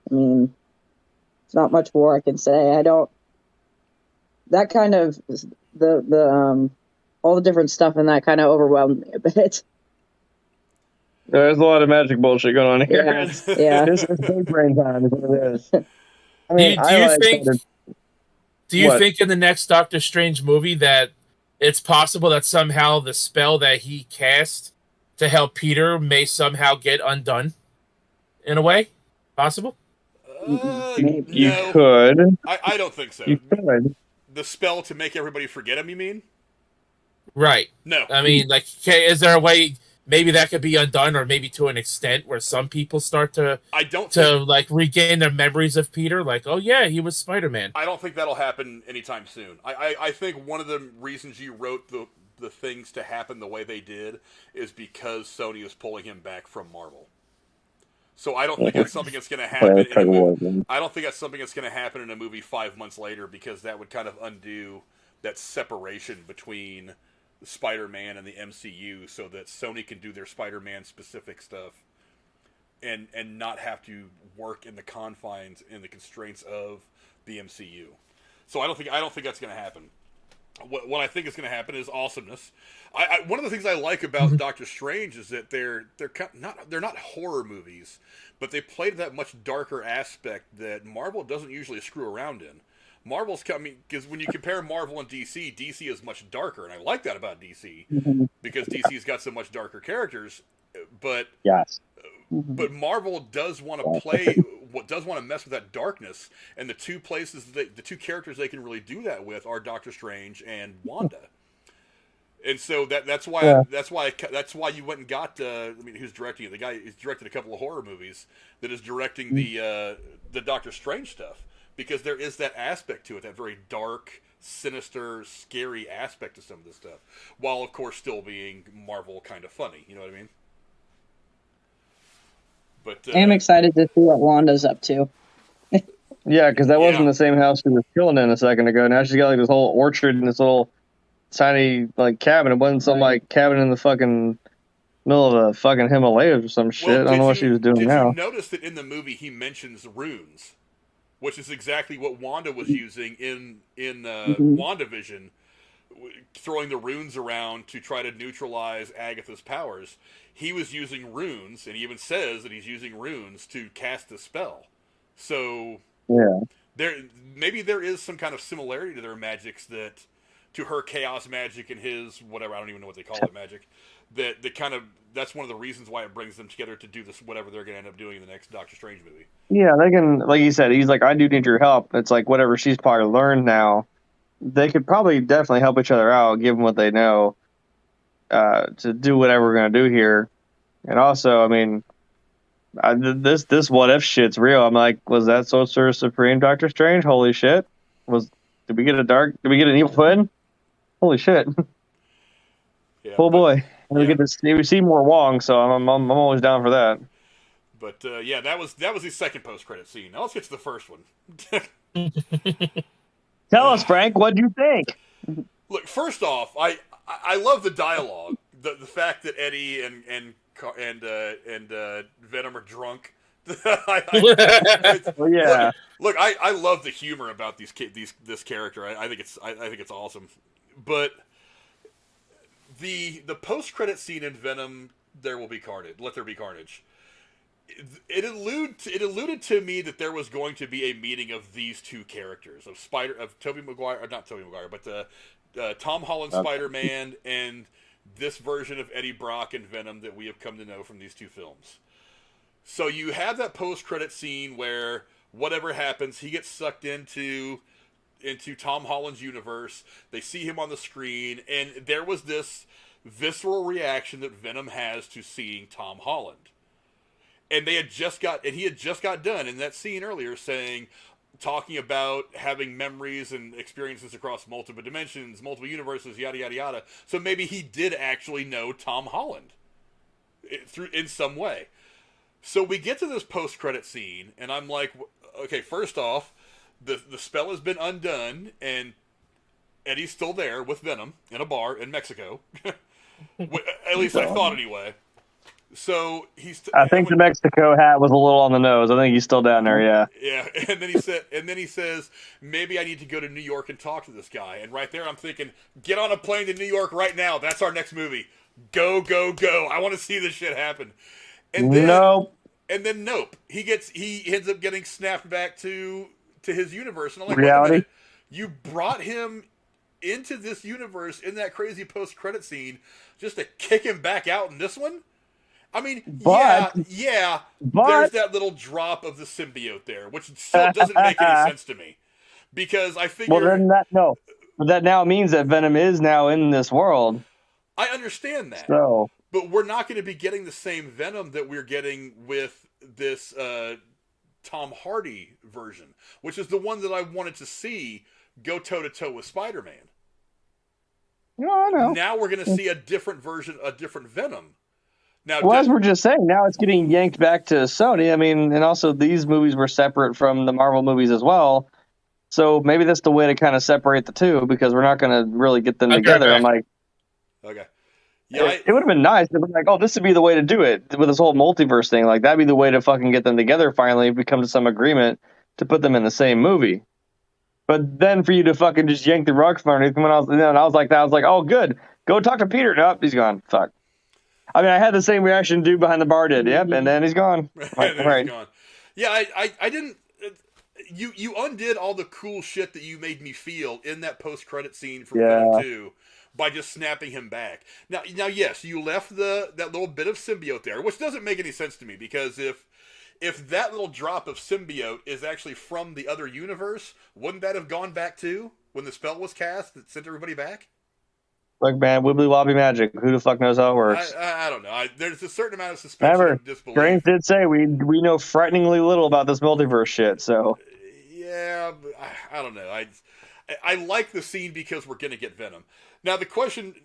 mean, there's not much more I can say. I don't. That kind of the all the different stuff in that kind of overwhelmed me a bit. There's a lot of magic bullshit going on here. Yeah. This is big brain time. Is what it is. I mean, do you What? think in the next Doctor Strange movie that it's possible that somehow the spell that he cast to help Peter may somehow get undone in a way? Possible? You No, could. I don't think so. You could. The spell to make everybody forget him, you mean? Right. No. I mean, is there a way maybe that could be undone, or maybe to an extent where some people start to regain their memories of Peter? Oh yeah, he was Spider-Man. I don't think that'll happen anytime soon. I think one of the reasons you wrote the things to happen the way they did is because Sony is pulling him back from Marvel. So I don't think that's something that's going to happen in a movie. I don't think that's something that's going to happen in a movie 5 months later, because that would kind of undo that separation between Spider-Man and the MCU, so that Sony can do their Spider-Man specific stuff and not have to work in the confines and the constraints of the MCU. So I don't think that's going to happen. What I think is going to happen is awesomeness. One of the things I like about Doctor Strange is that they're not horror movies, but they play to that much darker aspect that Marvel doesn't usually screw around in. Marvel's coming, because when you compare Marvel and DC, DC is much darker, and I like that about DC because DC's got so much darker characters. But Yes. but Marvel does want to mess with that darkness, and the two characters they can really do that with are Doctor Strange and Wanda. And so that's why you went and got who's directing it? The guy who's directed a couple of horror movies that is directing the Doctor Strange stuff, because there is that aspect to it, that very dark, sinister, scary aspect to some of this stuff, while of course still being Marvel kind of funny. You know what I mean? But I'm excited to see what Wanda's up to. Yeah, because that wasn't the same house she was killing in a second ago. Now she's got this whole orchard and this little tiny cabin. It wasn't some cabin in the fucking middle of the fucking Himalayas or some shit. I don't know what she was doing now. Did you notice that in the movie he mentions runes, which is exactly what Wanda was using in WandaVision, throwing the runes around to try to neutralize Agatha's powers. He was using runes, and he even says that he's using runes to cast the spell. So yeah, maybe there is some kind of similarity to their magics to her chaos magic and his whatever, I don't even know what they call it, magic. That's one of the reasons why it brings them together to do this, whatever they're going to end up doing in the next Doctor Strange movie. Yeah, they can, like you said, he's like, I do need your help. It's like whatever she's probably learned now, they could probably definitely help each other out, given what they know, to do whatever we're going to do here. And also, I mean, this what if shit's real. I'm like, was that Sorcerer Supreme Doctor Strange? Holy shit! Did we get an evil twin? Holy shit! Yeah, oh boy, we see more Wong, so I'm always down for that. But yeah, that was the second post-credit scene. Now let's get to the first one. Tell us, Frank, what'd you think? Look, first off, I love the dialogue. The fact that Eddie and Venom are drunk. Well, yeah. Look, I love the humor about this character. I think it's awesome. But the post-credit scene in Venom, There Will Be Carnage. Let There Be Carnage. It alluded to me that there was going to be a meeting of these two characters of Tobey Maguire, or not Tobey Maguire, but Tom Holland Spider-Man and this version of Eddie Brock and Venom that we have come to know from these two films. So you have that post-credit scene where whatever happens, he gets sucked into Tom Holland's universe. They see him on the screen, and there was this visceral reaction that Venom has to seeing Tom Holland. And he had just got done in that scene earlier talking about having memories and experiences across multiple dimensions, multiple universes, yada, yada, yada. So maybe he did actually know Tom Holland in some way. So we get to this post-credit scene, and I'm like, okay, first off, the spell has been undone, and Eddie's still there with Venom in a bar in Mexico. At least I thought anyway. So I think the Mexico hat was a little on the nose. I think he's still down there. Yeah. Yeah, and then he says, maybe I need to go to New York and talk to this guy. And right there, I'm thinking, get on a plane to New York right now. That's our next movie. Go, go, go! I want to see this shit happen. And then nope. He ends up getting snapped back to his universe. And I'm like, reality. Wait a minute. You brought him into this universe in that crazy post-credit scene just to kick him back out in this one? I mean, but there's that little drop of the symbiote there, which still doesn't make any sense to me. Because I figure... Well, then that now means that Venom is now in this world. I understand that. So, but we're not going to be getting the same Venom that we're getting with this Tom Hardy version, which is the one that I wanted to see go toe-to-toe with Spider-Man. No, I know. Now we're going to see a different version, a different Venom. Now, well, as we're just saying, now it's getting yanked back to Sony. I mean, and also these movies were separate from the Marvel movies as well. So maybe that's the way to kind of separate the two, because we're not going to really get them together. I'm like, okay. Yeah, it would have been nice to be like, oh, this would be the way to do it with this whole multiverse thing. Like, that'd be the way to fucking get them together finally, if we come to some agreement to put them in the same movie. But then for you to fucking just yank the rug from underneath, when I was like, oh, good. Go talk to Peter. Nope, he's gone. Fuck. I mean, I had the same reaction dude behind the bar did. Yep, and then he's gone. Right. He's gone. Yeah, I didn't. You undid all the cool shit that you made me feel in that post-credit scene from Venom 2 by just snapping him back. Now, yes, you left that little bit of symbiote there, which doesn't make any sense to me, because if that little drop of symbiote is actually from the other universe, wouldn't that have gone back too when the spell was cast that sent everybody back? Look, man, wibbly wobbly magic. Who the fuck knows how it works? I don't know. There's a certain amount of suspension of disbelief. Strange did say we know frighteningly little about this multiverse shit. So yeah, I don't know. I like the scene because we're gonna get Venom. Now the question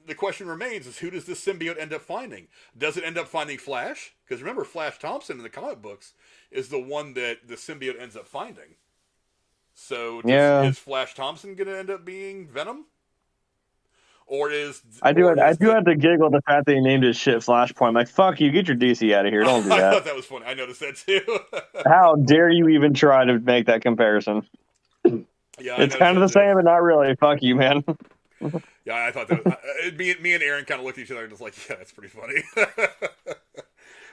remains is, who does this symbiote end up finding? Does it end up finding Flash? Because remember, Flash Thompson in the comic books is the one that the symbiote ends up finding. So is Flash Thompson gonna end up being Venom? Or I do have to giggle at the fact that he named his shit Flashpoint. I'm like, fuck you, get your DC out of here. Don't do that. I thought that was funny. I noticed that too. How dare you even try to make that comparison? Yeah, it's kind of the same, but not really. Fuck you, man. Yeah, I thought that was, me and Aaron kind of looked at each other and was like, yeah, that's pretty funny.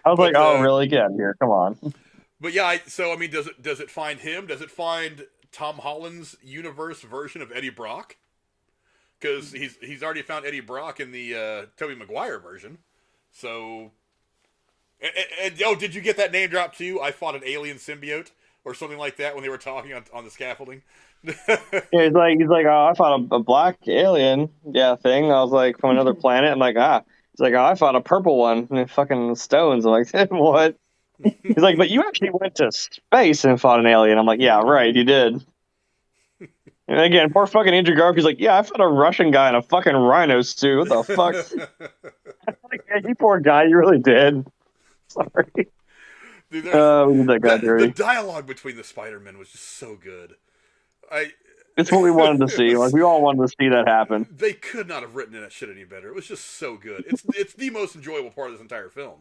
I was really? Get out of here. Come on. But yeah, so I mean, does it find him? Does it find Tom Holland's universe version of Eddie Brock, because he's already found Eddie Brock in the Tobey Maguire version. So, and did you get that name drop too? I fought an alien symbiote or something like that when they were talking on the scaffolding. Yeah, he's like, oh, I fought a black alien, thing. I was like, from another planet. I'm like, He's like, oh, I fought a purple one, and fucking stones. I'm like, what? He's like, but you actually went to space and fought an alien. I'm like, yeah, right, you did. And again, poor fucking Andrew Garfield's like, yeah, I fought a Russian guy in a fucking rhino suit. What the fuck? Like, yeah, you poor guy, you really did. Sorry. Dude, we did that guy dirty. The dialogue between the Spider-Men was just so good. It's what we wanted to see. Like, we all wanted to see that happen. They could not have written that shit any better. It was just so good. It's the most enjoyable part of this entire film.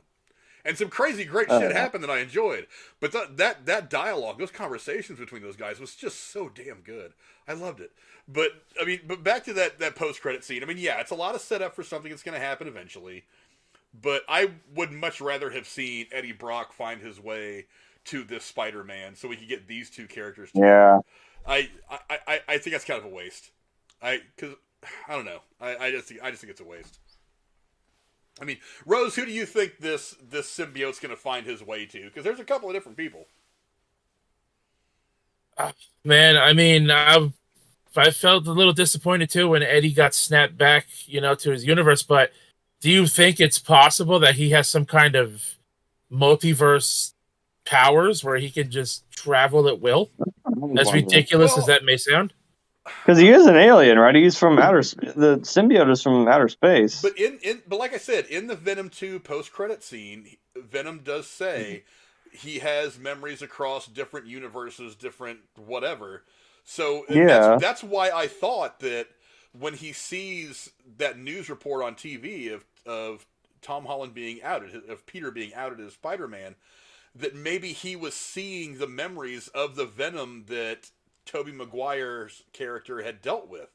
And some crazy great shit happened that I enjoyed. But that dialogue, those conversations between those guys was just so damn good. I loved it. But back to that post-credit scene. I mean, yeah, it's a lot of setup for something that's going to happen eventually. But I would much rather have seen Eddie Brock find his way to this Spider-Man so we could get these two characters together. Yeah. I think that's kind of a waste. Because I don't know. I just think it's a waste. I mean, Rose, who do you think this symbiote's going to find his way to? Because there's a couple of different people. Man, I mean, I felt a little disappointed too when Eddie got snapped back, to his universe. But do you think it's possible that he has some kind of multiverse powers where he can just travel at will? As ridiculous as that may sound. Because he is an alien, right? He's from the symbiote is from outer space. But but like I said, in the Venom 2 post-credit scene, Venom does say he has memories across different universes, different whatever. So that's why I thought that when he sees that news report on TV of Tom Holland being outed, of Peter being outed as Spider-Man, that maybe he was seeing the memories of the Venom that Tobey Maguire's character had dealt with.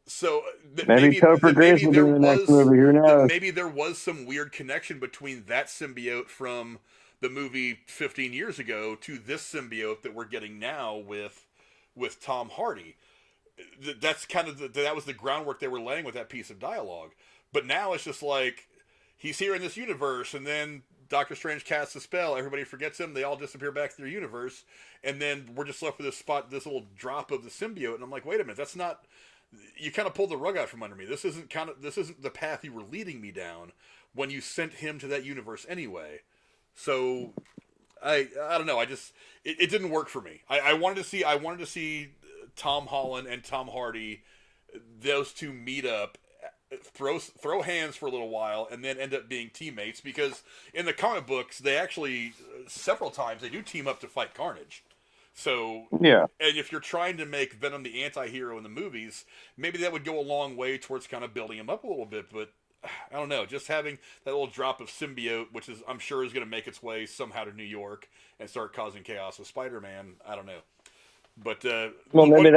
So maybe there was some weird connection between that symbiote from the movie 15 years ago to this symbiote that we're getting now with Tom Hardy. That's kind of that was the groundwork they were laying with that piece of dialogue. But now it's just like he's here in this universe, and then Doctor Strange casts a spell, everybody forgets him, they all disappear back to their universe, and then we're just left with this little drop of the symbiote, and I'm like, wait a minute, that's not, you kind of pulled the rug out from under me. This isn't the path you were leading me down when you sent him to that universe anyway. So I don't know, it didn't work for me. I wanted to see Tom Holland and Tom Hardy, those two meet up, throw hands for a little while, and then end up being teammates, because in the comic books they actually several times they do team up to fight Carnage. So yeah, and if you're trying to make Venom the anti-hero in the movies, maybe that would go a long way towards kind of building him up a little bit. But I don't know, just having that little drop of symbiote, which is I'm sure is going to make its way somehow to New York and start causing chaos with Spider-Man, I don't know. But maybe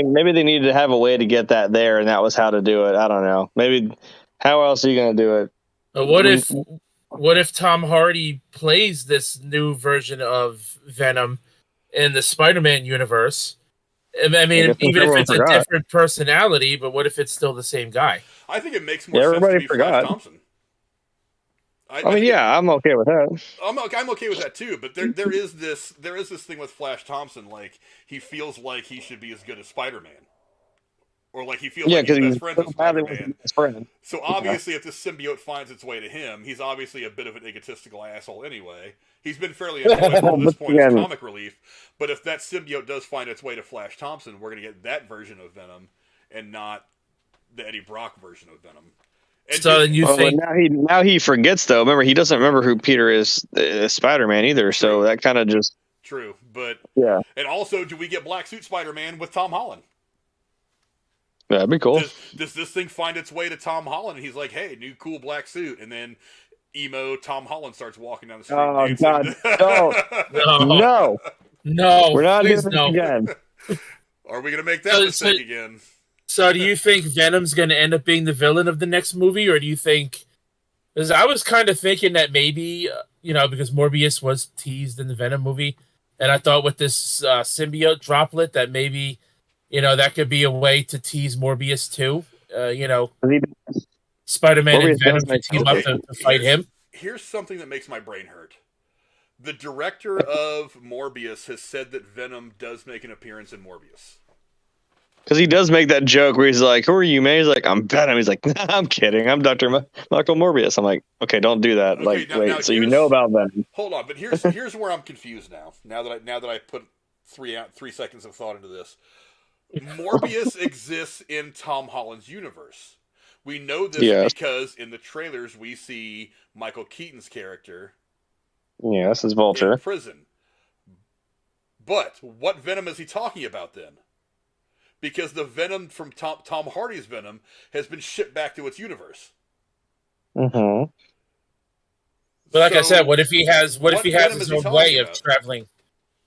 maybe they needed to have a way to get that there, and that was how to do it. I don't know. Maybe how else are you going to do it? What if Tom Hardy plays this new version of Venom in the Spider-Man universe? I mean, even if it's a different personality, but what if it's still the same guy? I think it makes more sense to be Flash Thompson. I'm okay with that. I'm okay with that too. But there is this thing with Flash Thompson, like he feels like he should be as good as Spider-Man, or like he feels like he's best friends with Spider-Man. So obviously, if this symbiote finds its way to him, he's obviously a bit of an egotistical asshole anyway. He's been fairly enjoyable at this point as comic relief. But if that symbiote does find its way to Flash Thompson, we're going to get that version of Venom and not the Eddie Brock version of Venom. And so you think now he forgets though. Remember, he doesn't remember who Peter is, Spider-Man either. So that kind of just true. But yeah. And also, do we get Black Suit Spider-Man with Tom Holland? That'd be cool. Does this thing find its way to Tom Holland? And he's like, "Hey, new cool black suit," and then emo Tom Holland starts walking down the street. Oh dancing. God, no, we're not doing this again. Are we gonna make that mistake again? So do you think Venom's going to end up being the villain of the next movie, or do you think... Because I was kind of thinking that maybe, because Morbius was teased in the Venom movie, And I thought with this symbiote droplet that maybe, that could be a way to tease Morbius too. Spider-Man and Morbius Venom does can make team sense. up to fight him. Here's something that makes my brain hurt. The director of Morbius has said that Venom does make an appearance in Morbius. Because he does make that joke where he's like, "Who are you, man?" He's like, "I'm Venom." He's like, "Nah, I'm kidding. I'm Dr. Michael Morbius." I'm like, "Okay, don't do that." Okay, now so you know about Venom? Hold on, but here's where I'm confused now. Now that I put 3 seconds of thought into this, Morbius exists in Tom Holland's universe. We know this because in the trailers we see Michael Keaton's character. Yes, his Vulture. In prison. But what Venom is he talking about then? Because the Venom from Tom Hardy's Venom has been shipped back to its universe. Mm-hmm. But like I said, what if he has his own way of traveling?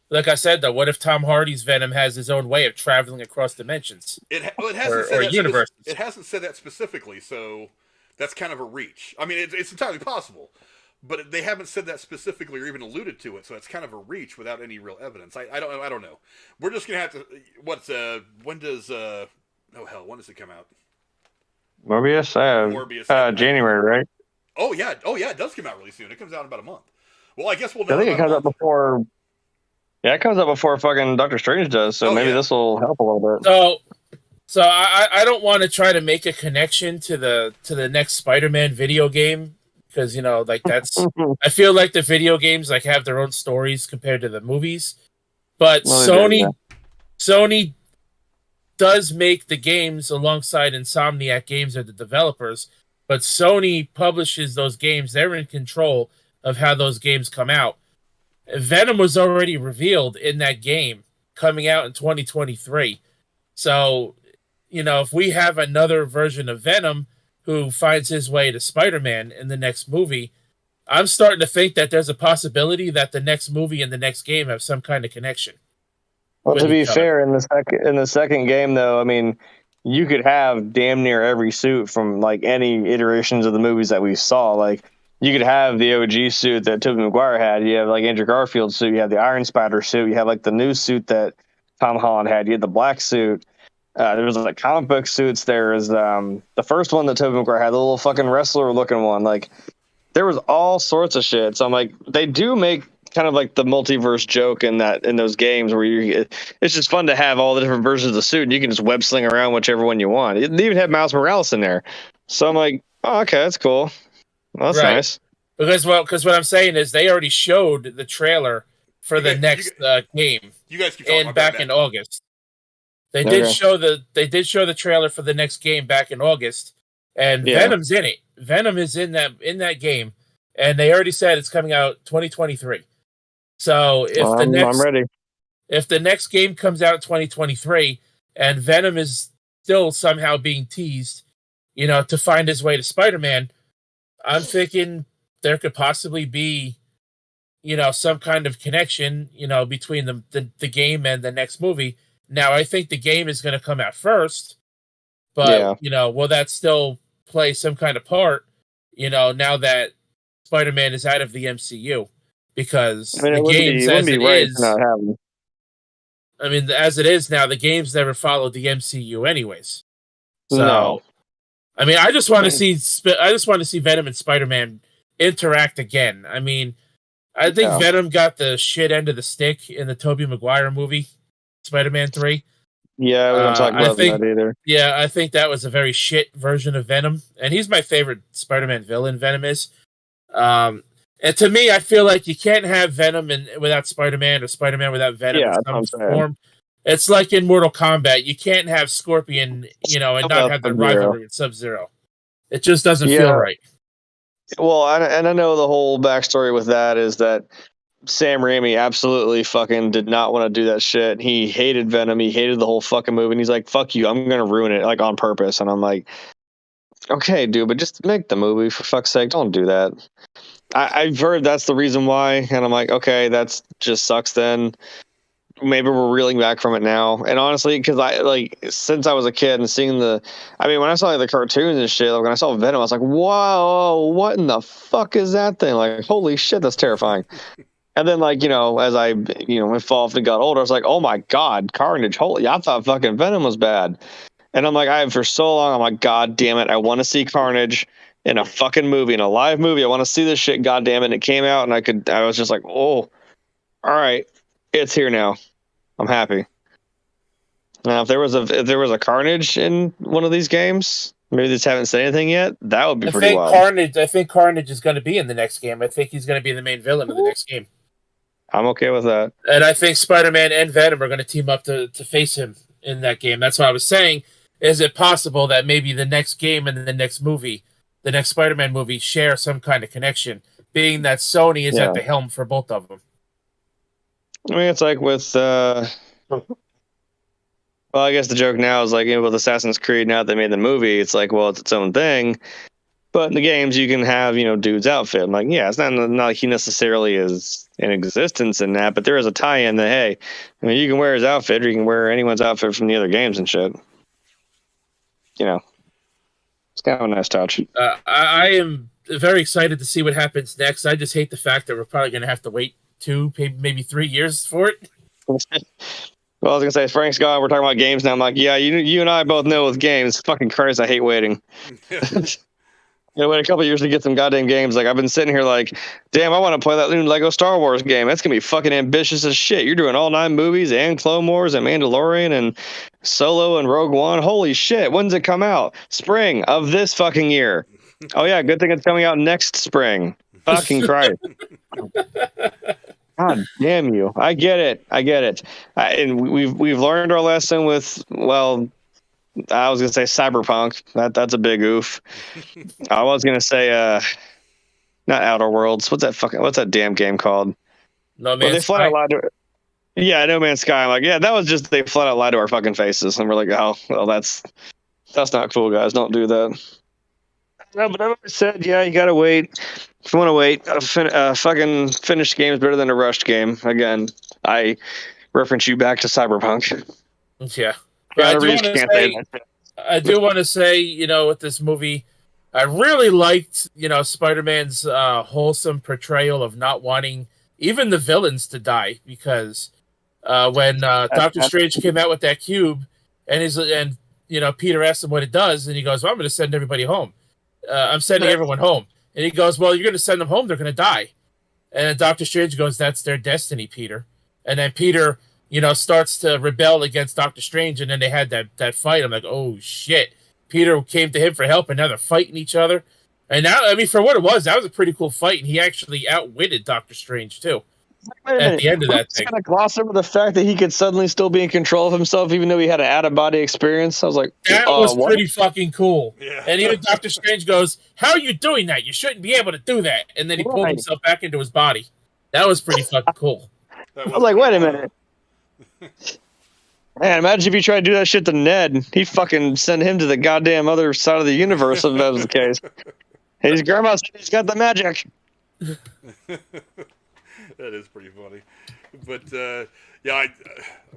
Like I said, though, what if Tom Hardy's Venom has his own way of traveling across dimensions? It hasn't said that specifically, so that's kind of a reach. I mean, it's entirely possible, but they haven't said that specifically or even alluded to it, so it's kind of a reach without any real evidence. I don't know. We're just gonna have to. When does when does it come out? Morbius? Morbius. January, right? Oh yeah, it does come out really soon. It comes out in about a month. Well, I guess we'll know. I think it comes out before. Yeah, it comes out before fucking Doctor Strange does, so maybe this will help a little bit. So I don't want to try to make a connection to the next Spider-Man video game because that's I feel like the video games have their own stories compared to the movies, but Sony does make the games alongside Insomniac Games are the developers, but Sony publishes those games. They're in control of how those games come out. Venom was already revealed in that game coming out in 2023. So, if we have another version of Venom who finds his way to Spider-Man in the next movie, I'm starting to think that there's a possibility that the next movie and the next game have some kind of connection. Well, to be fair, in the second game, though, I mean, you could have damn near every suit from any iterations of the movies that we saw. You could have the OG suit that Tobey Maguire had. You have Andrew Garfield's suit. You have the Iron Spider suit. You have the new suit that Tom Holland had. You had the black suit. There was comic book suits. There was the first one that Tobey Maguire had, the little fucking wrestler looking one. There was all sorts of shit. So I'm like, they do make kind of the multiverse joke in those games where it's just fun to have all the different versions of the suit and you can just web sling around whichever one you want. They even had Miles Morales in there. So I'm like, oh, okay, that's cool. Well, that's nice. Because what I'm saying is they already showed the trailer for the next game. You guys keep talking back in August. They did show the trailer for the next game back in August, and Venom's in it. Venom is in that game, and they already said it's coming out 2023. So I'm ready. If the next game comes out in 2023 and Venom is still somehow being teased, to find his way to Spider-Man, I'm thinking there could possibly be, some kind of connection, between the game and the next movie. Now, I think the game is going to come out first, but, will that still play some kind of part, now that Spider-Man is out of the MCU? Because the games, as it is now, the games never followed the MCU anyways. So, no. I mean, I just want to see Venom and Spider-Man interact again. I mean, I think Venom got the shit end of the stick in the Tobey Maguire movie, Spider-Man 3. Yeah, we don't talk about that either. Yeah, I think that was a very shit version of Venom, and he's my favorite Spider-Man villain. Venom is, and to me, I feel like you can't have Venom without Spider-Man or Spider-Man without Venom in some form. It's like in Mortal Kombat, you can't have Scorpion, and not have the rivalry with Sub-Zero. It just doesn't feel right. Well, and I know the whole backstory with that is that Sam Raimi absolutely fucking did not want to do that shit. He hated Venom. He hated the whole fucking movie. And he's like, fuck you, I'm going to ruin it, on purpose. And I'm like, okay, dude, but just make the movie, for fuck's sake. Don't do that. I've heard that's the reason why. And I'm like, okay, that's just sucks then. Maybe we're reeling back from it now. And honestly, because since I was a kid and seeing when I saw the cartoons and shit, when I saw Venom, I was like, whoa, what in the fuck is that thing? Holy shit, that's terrifying. And then, like, as I, evolved and got older, I was like, oh my God, Carnage. Holy, I thought fucking Venom was bad. And I'm like, for so long, I'm like, God damn it. I want to see Carnage in a fucking movie, in a live movie. I want to see this shit. God damn it. And it came out and I was just like, oh, all right, it's here now. I'm happy. Now, if there was a Carnage in one of these games, maybe they just haven't said anything yet. That would be pretty wild. I think Carnage is going to be in the next game. I think he's going to be the main villain of the next game. I'm okay with that. And I think Spider-Man and Venom are going to team up to face him in that game. That's what I was saying. Is it possible that maybe the next game and the next movie, the next Spider-Man movie, share some kind of connection, being that Sony is at the helm for both of them? I mean, it's like with... well, I guess the joke now is like, with Assassin's Creed, now that they made the movie, it's like, well, it's its own thing. But in the games, you can have, dude's outfit. I'm like, yeah, it's not like he necessarily is in existence in that, but there is a tie-in that, hey, I mean, you can wear his outfit, or you can wear anyone's outfit from the other games and shit. It's kind of a nice touch. I am very excited to see what happens next. I just hate the fact that we're probably going to have to wait 2, maybe 3 years for it. Well, I was going to say, Frank's gone. We're talking about games now. I'm like, yeah, you and I both know with games, fucking Christ, I hate waiting. Wait a couple years to get some goddamn games. Like, I've been sitting here like, damn, I want to play that new Lego Star Wars game. That's going to be fucking ambitious as shit. You're doing all 9 movies and Clone Wars and Mandalorian and Solo and Rogue One. Holy shit. When's it come out? Spring of this fucking year. Oh, yeah, good thing it's coming out next spring. Fucking Christ. God damn you. I get it. And we've learned our lesson with, well... I was gonna say Cyberpunk. That's a big oof. I was gonna say not Outer Worlds. What's that damn game called? No Man's Sky. Yeah, No Man's Sky. I'm like, yeah, that was just they flat out lied to our fucking faces, and we're like, oh, well, that's not cool, guys. Don't do that. No, but I've always said, yeah, you gotta wait. If you want to wait, a fucking finished game is better than a rushed game. Again, I reference you back to Cyberpunk. Yeah. I do want to say, with this movie, I really liked, Spider-Man's wholesome portrayal of not wanting even the villains to die, because when Doctor Strange came out with that cube, and Peter asked him what it does, and he goes, well, I'm going to send everybody home. I'm sending everyone home. And he goes, well, you're going to send them home, they're going to die. And Doctor Strange goes, that's their destiny, Peter. And then Peter... starts to rebel against Doctor Strange, and then they had that fight. I'm like, oh, shit. Peter came to him for help, and now they're fighting each other. And now, I mean, for what it was, that was a pretty cool fight, and he actually outwitted Doctor Strange, too, at the end of that thing. Kind of gloss over the fact that he could suddenly still be in control of himself, even though he had an out-of-body experience. I was like, that was pretty fucking cool. Yeah. And even Doctor Strange goes, how are you doing that? You shouldn't be able to do that. And then he pulled himself back into his body. That was pretty fucking cool. I was like, wait a minute. Man, imagine if you tried to do that shit to Ned. He'd fucking send him to the goddamn other side of the universe if that was the case. His grandma said he's got the magic. That is pretty funny. But, yeah, I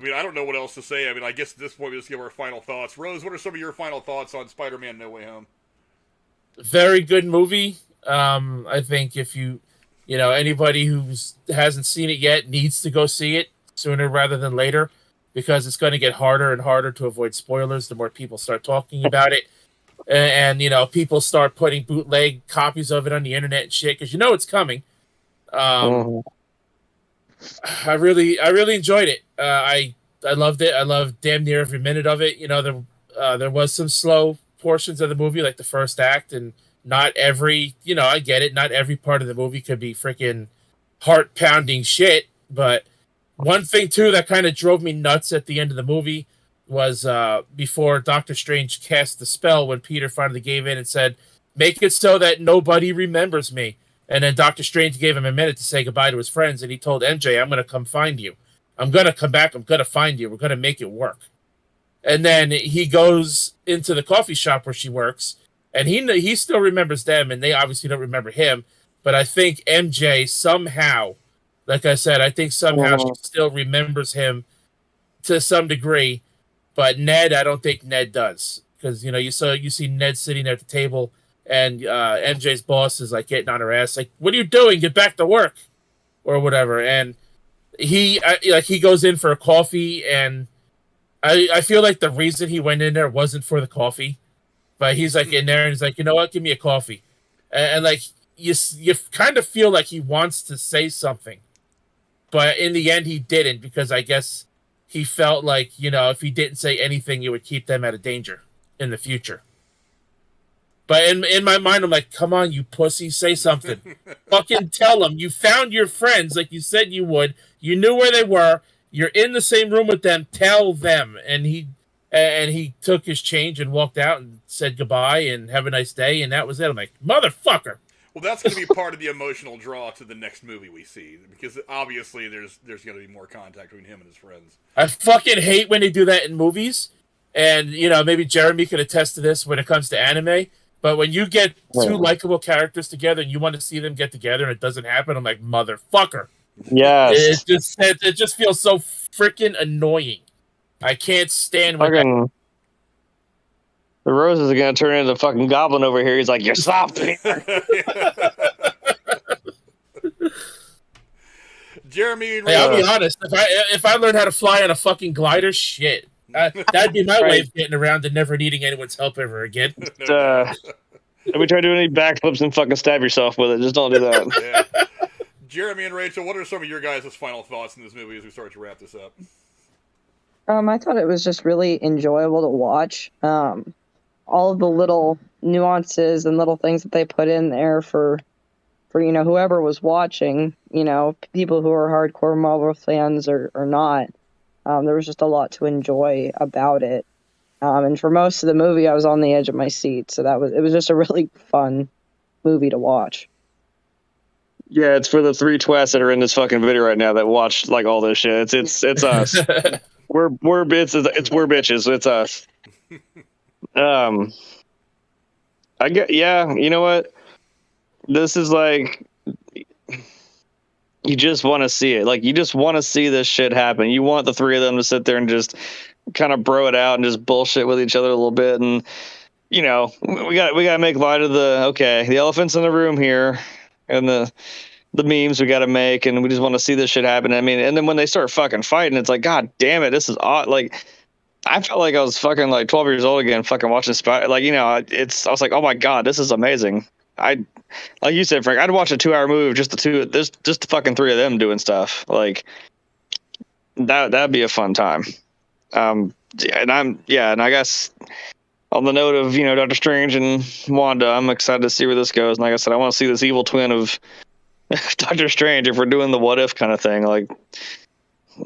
mean, I don't know what else to say. I mean, I guess at this point we just give our final thoughts. Rose, what are some of your final thoughts on Spider-Man No Way Home? Very good movie. I think if anybody who hasn't seen it yet needs to go see it sooner rather than later, because it's going to get harder and harder to avoid spoilers the more people start talking about it, and people start putting bootleg copies of it on the internet and shit, because it's coming. I really enjoyed it. I loved it. I loved damn near every minute of it. There was some slow portions of the movie, like the first act, and not every I get it, not every part of the movie could be freaking heart pounding shit, but one thing, too, that kind of drove me nuts at the end of the movie was before Doctor Strange cast the spell, when Peter finally gave in and said, make it so that nobody remembers me. And then Doctor Strange gave him a minute to say goodbye to his friends, and he told MJ, I'm going to come find you. I'm going to come back. I'm going to find you. We're going to make it work. And then he goes into the coffee shop where she works, and he still remembers them, and they obviously don't remember him. But I think MJ somehow... Like I said, I think somehow she still remembers him to some degree, but Ned, I don't think Ned does, because you see Ned sitting there at the table, and MJ's boss is like getting on her ass, like, "What are you doing? Get back to work!" or whatever, and he goes in for a coffee, and I feel like the reason he went in there wasn't for the coffee, but he's like in there and he's like, you know what, give me a coffee, and like you kind of feel like he wants to say something, but in the end he didn't, because I guess he felt like, if he didn't say anything, it would keep them out of danger in the future. But in my mind, I'm like, come on, you pussy, say something. Fucking tell them. You found your friends like you said you would. You knew where they were. You're in the same room with them. Tell them. And he took his change and walked out and said goodbye and have a nice day, and that was it. I'm like, motherfucker. Well, that's going to be part of the emotional draw to the next movie we see, because obviously there's going to be more contact between him and his friends. I fucking hate when they do that in movies, and maybe Jeremy could attest to this when it comes to anime. But when you get two likable characters together and you want to see them get together and it doesn't happen, I'm like, motherfucker. Yes. It just feels so freaking annoying. I can't stand when Fucking the roses are gonna turn into the fucking goblin over here. He's like, you're soft. Jeremy, Hey, I'll be honest. If I learned how to fly on a fucking glider, shit. That'd be my way of getting around and never needing anyone's help ever again. If we try doing any backflips and fucking stab yourself with it, just don't do that. Yeah. Jeremy and Rachel, what are some of your guys' final thoughts in this movie as we start to wrap this up? I thought it was just really enjoyable to watch. All of the little nuances and little things that they put in there for whoever was watching, people who are hardcore Marvel fans or not. There was just a lot to enjoy about it. And for most of the movie, I was on the edge of my seat. So it was just a really fun movie to watch. Yeah, it's for the 3 twats that are in this fucking video right now that watch like all this shit. It's us. we're bitches. It's us. I get, yeah. You know what? This is like, you just want to see it. Like, you just want to see this shit happen. You want the 3 of them to sit there and just kind of bro it out and just bullshit with each other a little bit. And we got to make light of the elephants in the room here and the memes we got to make, and we just want to see this shit happen. I mean, and then when they start fucking fighting, it's like, God damn it, this is odd. Like, I felt like I was fucking like 12 years old again, fucking watching Spider. Like, I was like, oh my God, this is amazing. Like you said, Frank, I'd watch a 2-hour movie just the fucking 3 of them doing stuff. Like, that'd be a fun time. And I guess on the note of, Doctor Strange and Wanda, I'm excited to see where this goes. And like I said, I want to see this evil twin of Doctor Strange if we're doing the what if kind of thing. Like,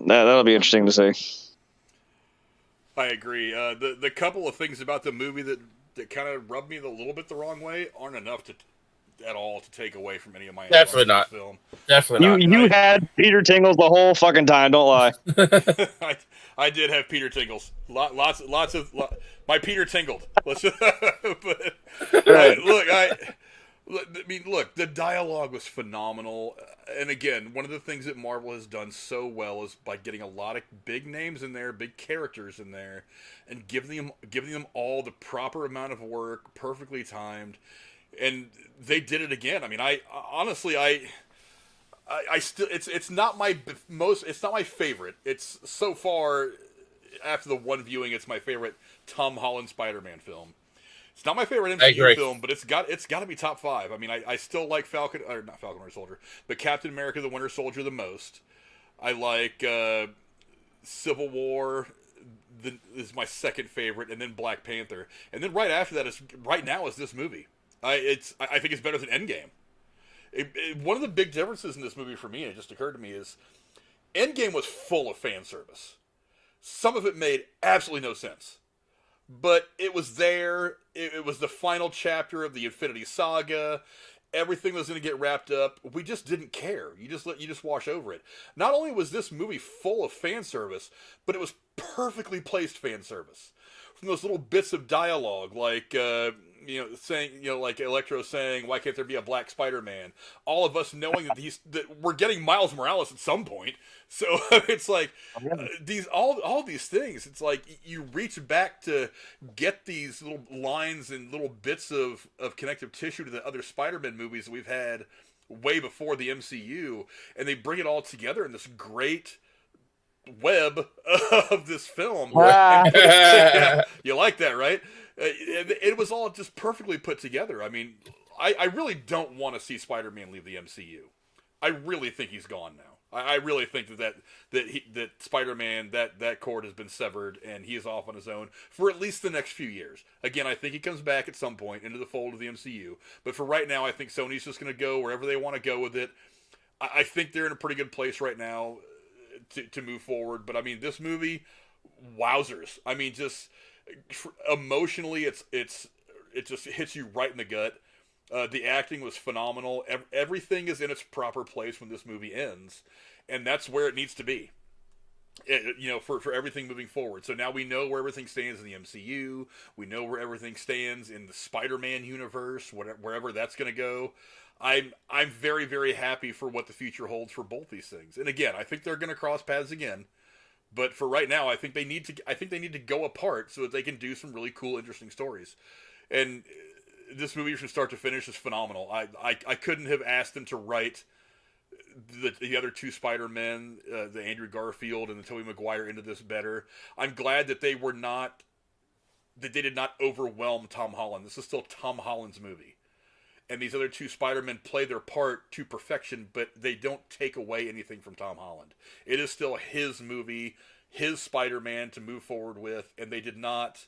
that'll be interesting to see. I agree. The couple of things about the movie that kind of rubbed me a little bit the wrong way aren't enough at all to take away from any of my definitely not film. Definitely not. You had Peter Tingles the whole fucking time. Don't lie. I did have Peter Tingles. Lots of my Peter tingled. Let's just, but look, the dialogue was phenomenal. And again, one of the things that Marvel has done so well is by getting a lot of big names in there, big characters in there, and giving them all the proper amount of work, perfectly timed. And they did it again. I mean, I honestly still, it's not my favorite. It's so far, after the one viewing, it's my favorite Tom Holland Spider-Man film. It's not my favorite MCU film, but it's got to be top 5. I mean, I still like not Falcon Winter Soldier, but Captain America: The Winter Soldier the most. I like Civil War. Is my second favorite, and then Black Panther, and then right after that is this movie. I think it's better than Endgame. One of the big differences in this movie for me, and it just occurred to me, is Endgame was full of fan service. Some of it made absolutely no sense. But it was there. It was the final chapter of the Infinity Saga. Everything was going to get wrapped up. We just didn't care. You just wash over it. Not only was this movie full of fan service, but it was perfectly placed fan service. From those little bits of dialogue, like like Electro saying, "Why can't there be a black Spider-Man?" All of us knowing that we're getting Miles Morales at some point. So it's like all these things. It's like you reach back to get these little lines and little bits of connective tissue to the other Spider-Man movies that we've had way before the MCU, and they bring it all together in this great web of this film. Yeah, you like that, right? It was all just perfectly put together. I mean, I really don't want to see Spider-Man leave the MCU. I really think he's gone now. I really think that Spider-Man, that cord has been severed, and he is off on his own for at least the next few years. Again, I think he comes back at some point into the fold of the MCU, but for right now, I think Sony's just going to go wherever they want to go with it. I think they're in a pretty good place right now to move forward. But I mean, this movie, wowzers! I mean, just emotionally, it just hits you right in the gut. The acting was phenomenal. Everything is in its proper place when this movie ends, and that's where it needs to be. For everything moving forward. So now we know where everything stands in the MCU. We know where everything stands in the Spider-Man universe, wherever that's going to go. I'm very, very happy for what the future holds for both these things. And again, I think they're going to cross paths again. But for right now, I think they need to go apart so that they can do some really cool, interesting stories. And this movie from start to finish is phenomenal. I couldn't have asked them to write the other two Spider-Men, the Andrew Garfield and the Tobey Maguire, into this better. I'm glad that they did not overwhelm Tom Holland. This is still Tom Holland's movie. And these other two Spider-Men play their part to perfection, but they don't take away anything from Tom Holland. It is still his movie, his Spider-Man to move forward with, and they did not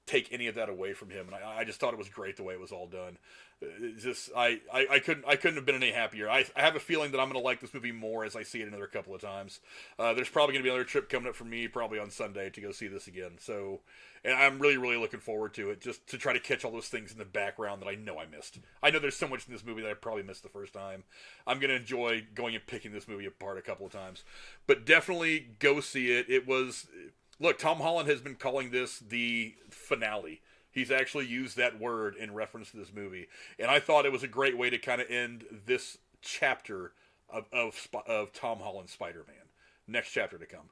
take any of that away from him. And I just thought it was great the way it was all done. I couldn't have been any happier. I have a feeling that I'm going to like this movie more as I see it another couple of times. There's probably going to be another trip coming up for me, probably on Sunday, to go see this again. So, and I'm really, really looking forward to it, just to try to catch all those things in the background that I know I missed. I know there's so much in this movie that I probably missed the first time. I'm going to enjoy going and picking this movie apart a couple of times. But definitely go see it. Look, Tom Holland has been calling this the finale. He's actually used that word in reference to this movie. And I thought it was a great way to kind of end this chapter of Tom Holland's Spider-Man. Next chapter to come.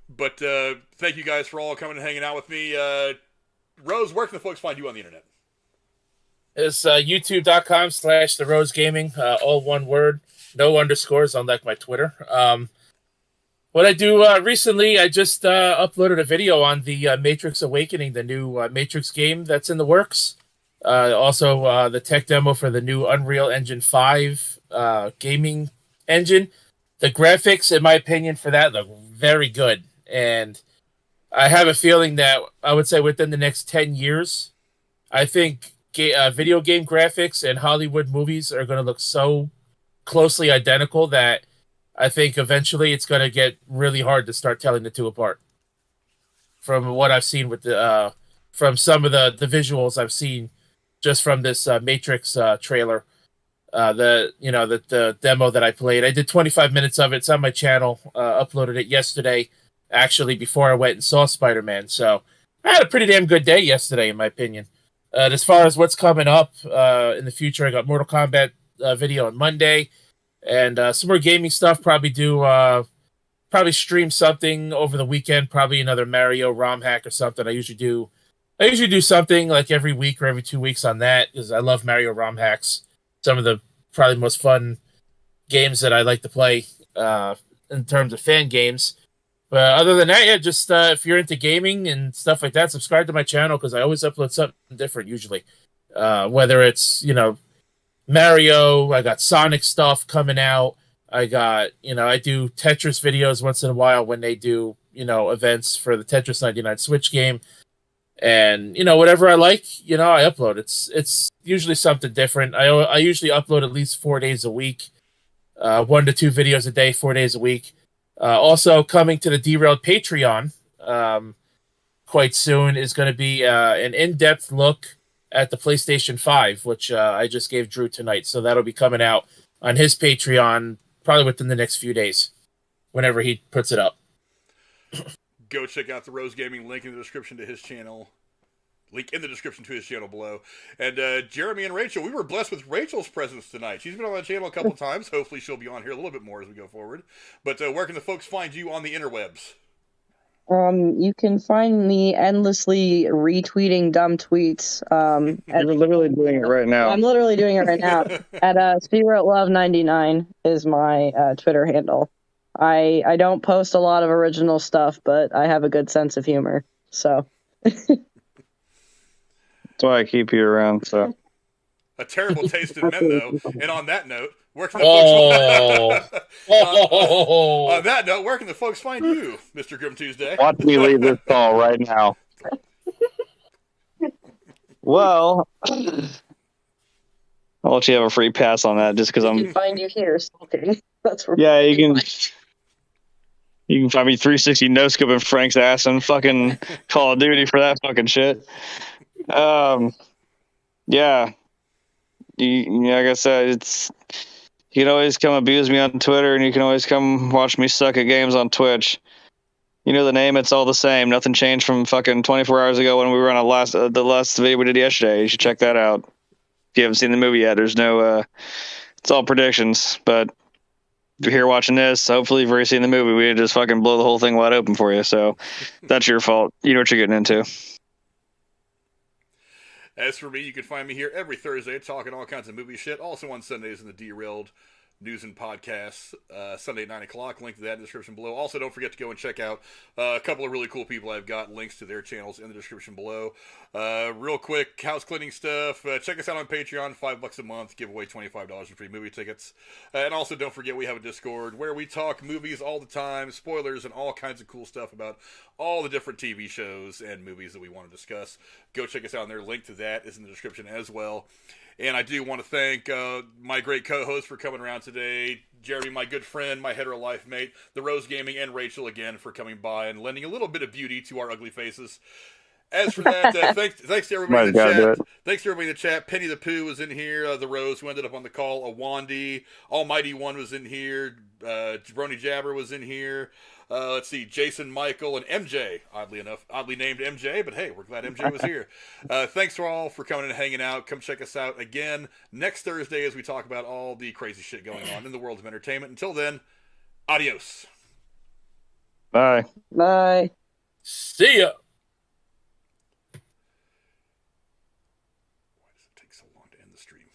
But thank you guys for all coming and hanging out with me. Rose, where can the folks find you on the internet? It's youtube.com/The Rose Gaming, all one word, no underscores, unlike my Twitter. What I do recently, I just uploaded a video on the Matrix Awakening, the new Matrix game that's in the works. Also, the tech demo for the new Unreal Engine 5 gaming engine. The graphics, in my opinion, for that look very good. And I have a feeling that I would say within the next 10 years, I think video game graphics and Hollywood movies are going to look so closely identical that I think eventually it's going to get really hard to start telling the two apart. From what I've seen with from some of the visuals I've seen just from this Matrix trailer, the demo that I played. I did 25 minutes of it. It's on my channel. Uploaded it yesterday, actually, before I went and saw Spider-Man. So I had a pretty damn good day yesterday, in my opinion. As far as what's coming up in the future, I got Mortal Kombat video on Monday. And some more gaming stuff. Probably stream something over the weekend. Probably another Mario ROM hack or something. I usually do something like every week or every 2 weeks on that because I love Mario ROM hacks. Some of the probably most fun games that I like to play in terms of fan games. But other than that, yeah, just if you're into gaming and stuff like that, subscribe to my channel because I always upload something different usually. Whether it's Mario, I got Sonic stuff coming out. I got, I do Tetris videos once in a while when they do, events for the Tetris 99 Switch game. And, whatever I like, I upload. It's usually something different. I usually upload at least 4 days a week, 1 to 2 videos a day, 4 days a week. Also coming to the Derailed Patreon quite soon is going to be an in-depth look at the PlayStation 5, which I just gave Drew tonight. So that'll be coming out on his Patreon probably within the next few days, whenever he puts it up. Go check out the Rose Gaming, link in the description to his channel. Link in the description to his channel below. And Jeremy and Rachel, we were blessed with Rachel's presence tonight. She's been on the channel a couple times. Hopefully she'll be on here a little bit more as we go forward. But where can the folks find you on the interwebs? You can find me endlessly retweeting dumb tweets. You're literally doing it right now. I'm literally doing it right now. At SeaRoutLove99 is my Twitter handle. I don't post a lot of original stuff, but I have a good sense of humor. So That's why I keep you around. So A terrible taste in men, though. And on that note, where can the folks on that note, where can the folks find you, Mr. Grim Tuesday? watch me leave this call right now. Well, I'll let you have a free pass on that, just because I I'm. can find you here. Stalking. That's where. Yeah, you can. You can find me 360 no scoping Frank's ass on fucking Call of Duty for that fucking shit. Yeah. Like I said, it's you can always come abuse me on Twitter, and you can always come watch me suck at games on Twitch. You know the name; it's all the same. Nothing changed from fucking 24 hours ago when we were on the last video we did yesterday. You should check that out. If you haven't seen the movie yet, there's no. It's all predictions, but if you're here watching this, hopefully you've already seen the movie. We just fucking blow the whole thing wide open for you. So that's your fault. You know what you're getting into. As for me, you can find me here every Thursday talking all kinds of movie shit. Also on Sundays in the Derailed News and Podcasts, Sunday at 9 o'clock. Link to that in the description below. Also, don't forget to go and check out a couple of really cool people I've got links to their channels in the description below. Real quick, house cleaning stuff. Check us out on Patreon, $5 a month. Give away $25 in free movie tickets. And also, don't forget we have a Discord where we talk movies all the time, spoilers, and all kinds of cool stuff about all the different TV shows and movies that we want to discuss. Go check us out there. Link to that is in the description as well. And I do want to thank my great co-host for coming around today, Jeremy, my good friend, my hetero life mate, the Rose Gaming, and Rachel again for coming by and lending a little bit of beauty to our ugly faces. As for that, thanks to everybody in the chat. Thanks to everybody in the chat. Penny the Pooh was in here. The Rose, who ended up on the call. Awandi, Almighty One was in here. Jabroni Jabber was in here. Let's see, Jason, Michael, and MJ. Oddly named MJ, but hey, we're glad MJ was here. Thanks to all for coming and hanging out. Come check us out again next Thursday as we talk about all the crazy shit going on in the world of entertainment. Until then, adios. Bye. Bye. See ya. Why does it take so long to end the stream?